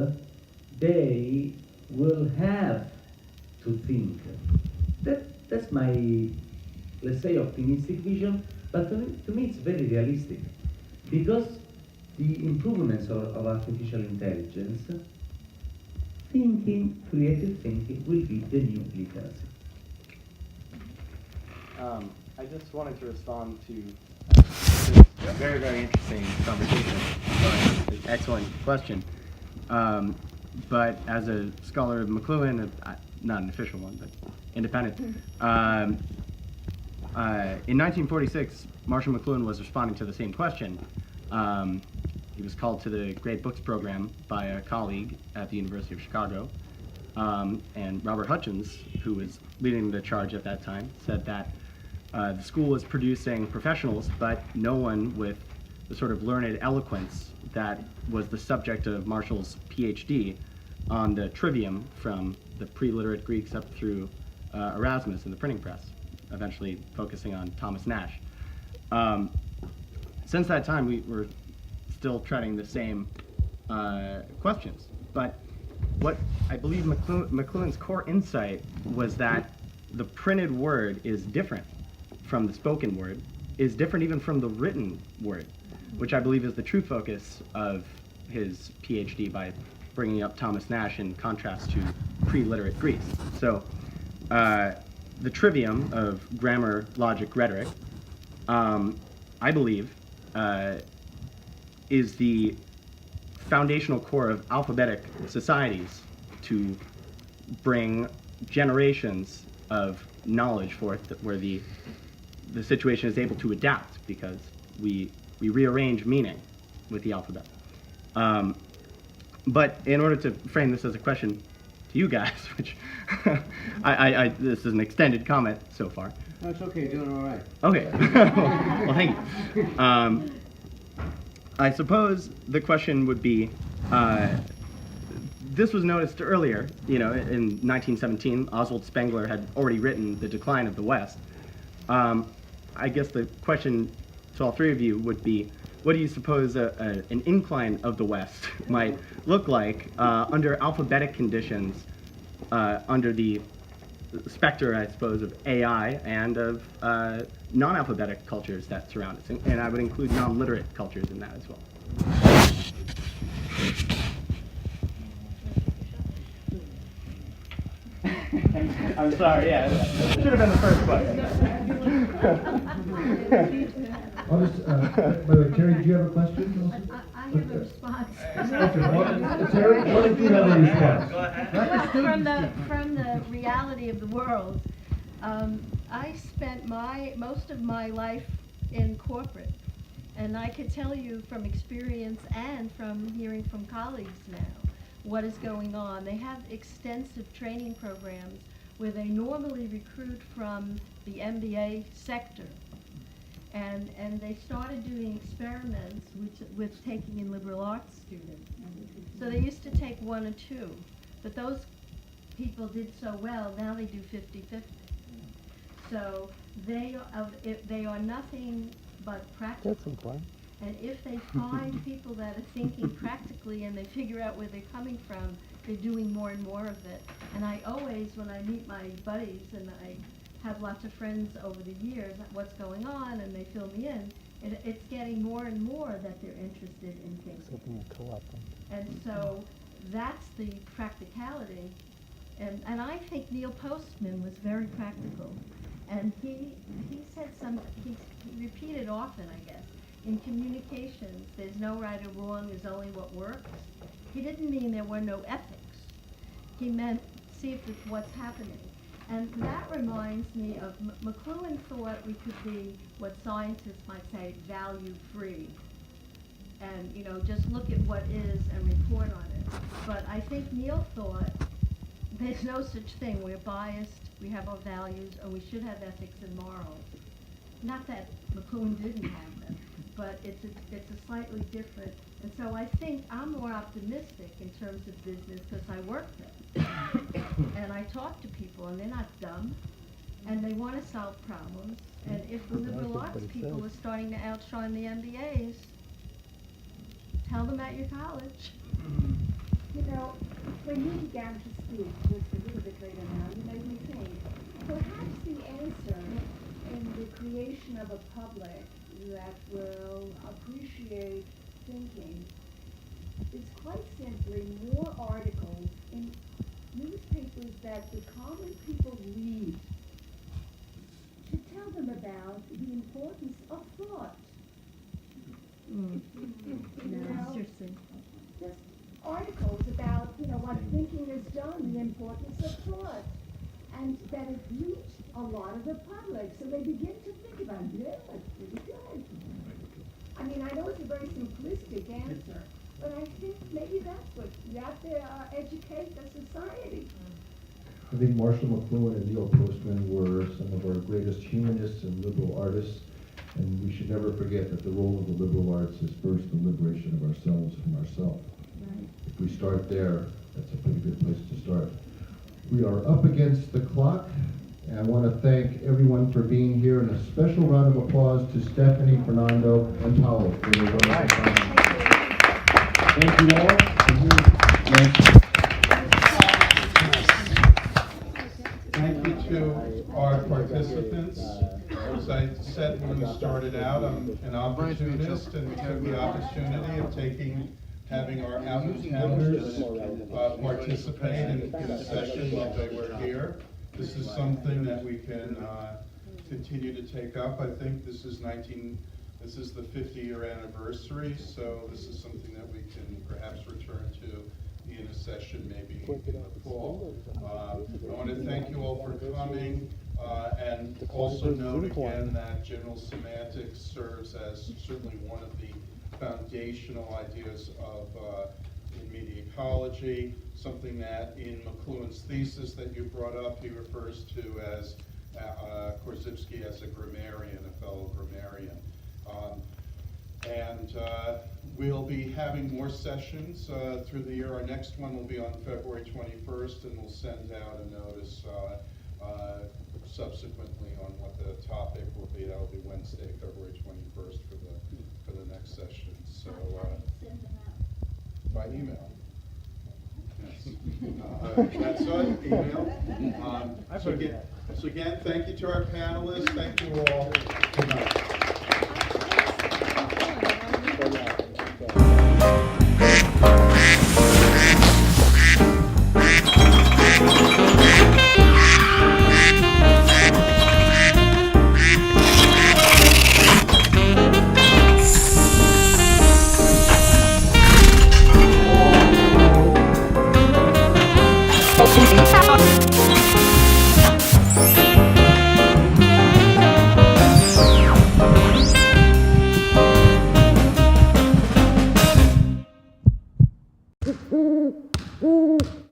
they will have to think. That's my, let's say, optimistic vision, but to me it's very realistic, because the improvements of artificial intelligence, thinking, creative thinking, will be the new literacy. I just wanted to respond to this very, very interesting conversation. Excellent question. But as a scholar of McLuhan, not an official one, but independent, in 1946, Marshall McLuhan was responding to the same question. He was called to the Great Books program by a colleague at the University of Chicago. And Robert Hutchins, who was leading the charge at that time, said that the school was producing professionals, but no one with the sort of learned eloquence that was the subject of Marshall's PhD on the trivium from the pre-literate Greeks up through Erasmus in the printing press, eventually focusing on Thomas Nash. Since that time, we were still treading the same questions, but what I believe McLuhan's core insight was that the printed word is different from the spoken word, is different even from the written word, which I believe is the true focus of his PhD by bringing up Thomas Nash in contrast to pre-literate Greece. So the trivium of grammar, logic, rhetoric, I believe, is the foundational core of alphabetic societies to bring generations of knowledge forth where the situation is able to adapt because we rearrange meaning with the alphabet. But in order to frame this as a question to you guys, which this is an extended comment so far. No, it's okay, you're doing all right. Okay. Well, thank you. I suppose the question would be, this was noticed earlier, in 1917, Oswald Spengler had already written The Decline of the West. I guess the question to all three of you would be, what do you suppose an incline of the West might look like under alphabetic conditions, under the specter, I suppose, of AI and of non-alphabetic cultures that surround us, and I would include non-literate cultures in that as well. I'm sorry, yeah, should have been the first question. By the way, Terry, do you have a question? I have a response. Terry, what did you have a response? Well, from the reality of the world, I spent most of my life in corporate, and I could tell you from experience and from hearing from colleagues now what is going on. They have extensive training programs where they normally recruit from the MBA sector. And they started doing experiments with taking in liberal arts students. So they used to take 1 or 2, but those people did so well, now they do 50-50. So they are nothing but practical. And if they find people that are thinking practically and they figure out where they're coming from, they're doing more and more of it. And I always, when I meet my buddies, and I have lots of friends over the years, what's going on, and they fill me in, it's getting more and more that they're interested in thinking. And so that's the practicality. And I think Neil Postman was very practical. And he said he repeated often, I guess, in communications, there's no right or wrong, there's only what works. He didn't mean there were no ethics. He meant see if it's what's happening. And that reminds me of McLuhan thought we could be what scientists might say value-free. And, just look at what is and report on it. But I think Neil thought there's no such thing. We're biased, we have our values, and we should have ethics and morals. Not that McLuhan didn't have them, but it's a slightly different. And so I think I'm more optimistic in terms of business because I work there. And I talk to people, and they're not dumb, and they want to solve problems. And if the liberal arts people are starting to outshine the MBAs, tell them at your college. When you began to speak just a little bit later now, you made me think, perhaps the answer in the creation of a public that will appreciate thinking is quite simply more articles in newspapers that the common people read to tell them about the importance of thought. Interesting. Just articles has reached a lot of the public, so they begin to think about, yeah, that's pretty good. I mean, I know it's a very simplistic answer, but I think maybe that's what, you have to educate the society. I think Marshall McLuhan and Neil Postman were some of our greatest humanists and liberal artists, and we should never forget that the role of the liberal arts is first the liberation of ourselves from ourselves. Right. If we start there, that's a pretty good place to start. We are up against the clock, and I want to thank everyone for being here, and a special round of applause to Stephanie, Fernando, and Paolo for their wonderful time. Thank you all. Thank you to our participants. As I said when we started out, I'm an opportunist, and we took the opportunity of having our out-of-towners participate in the session while they were here. This is something that we can continue to take up. I think this is the 50-year anniversary, so this is something that we can perhaps return to in a session maybe in the fall. I want to thank you all for coming, and also note again that general semantics serves as certainly one of the foundational ideas of in media ecology, something that in McLuhan's thesis that you brought up, he refers to as Korzybski as a grammarian, a fellow grammarian. And we'll be having more sessions through the year. Our next one will be on February 21st, and we'll send out a notice subsequently on what the topic will be. That'll be Wednesday, February 21st for the next session. So by email. Yes. That's on email. So again, thank you to our panelists. Thank you all. Good night. Thank you.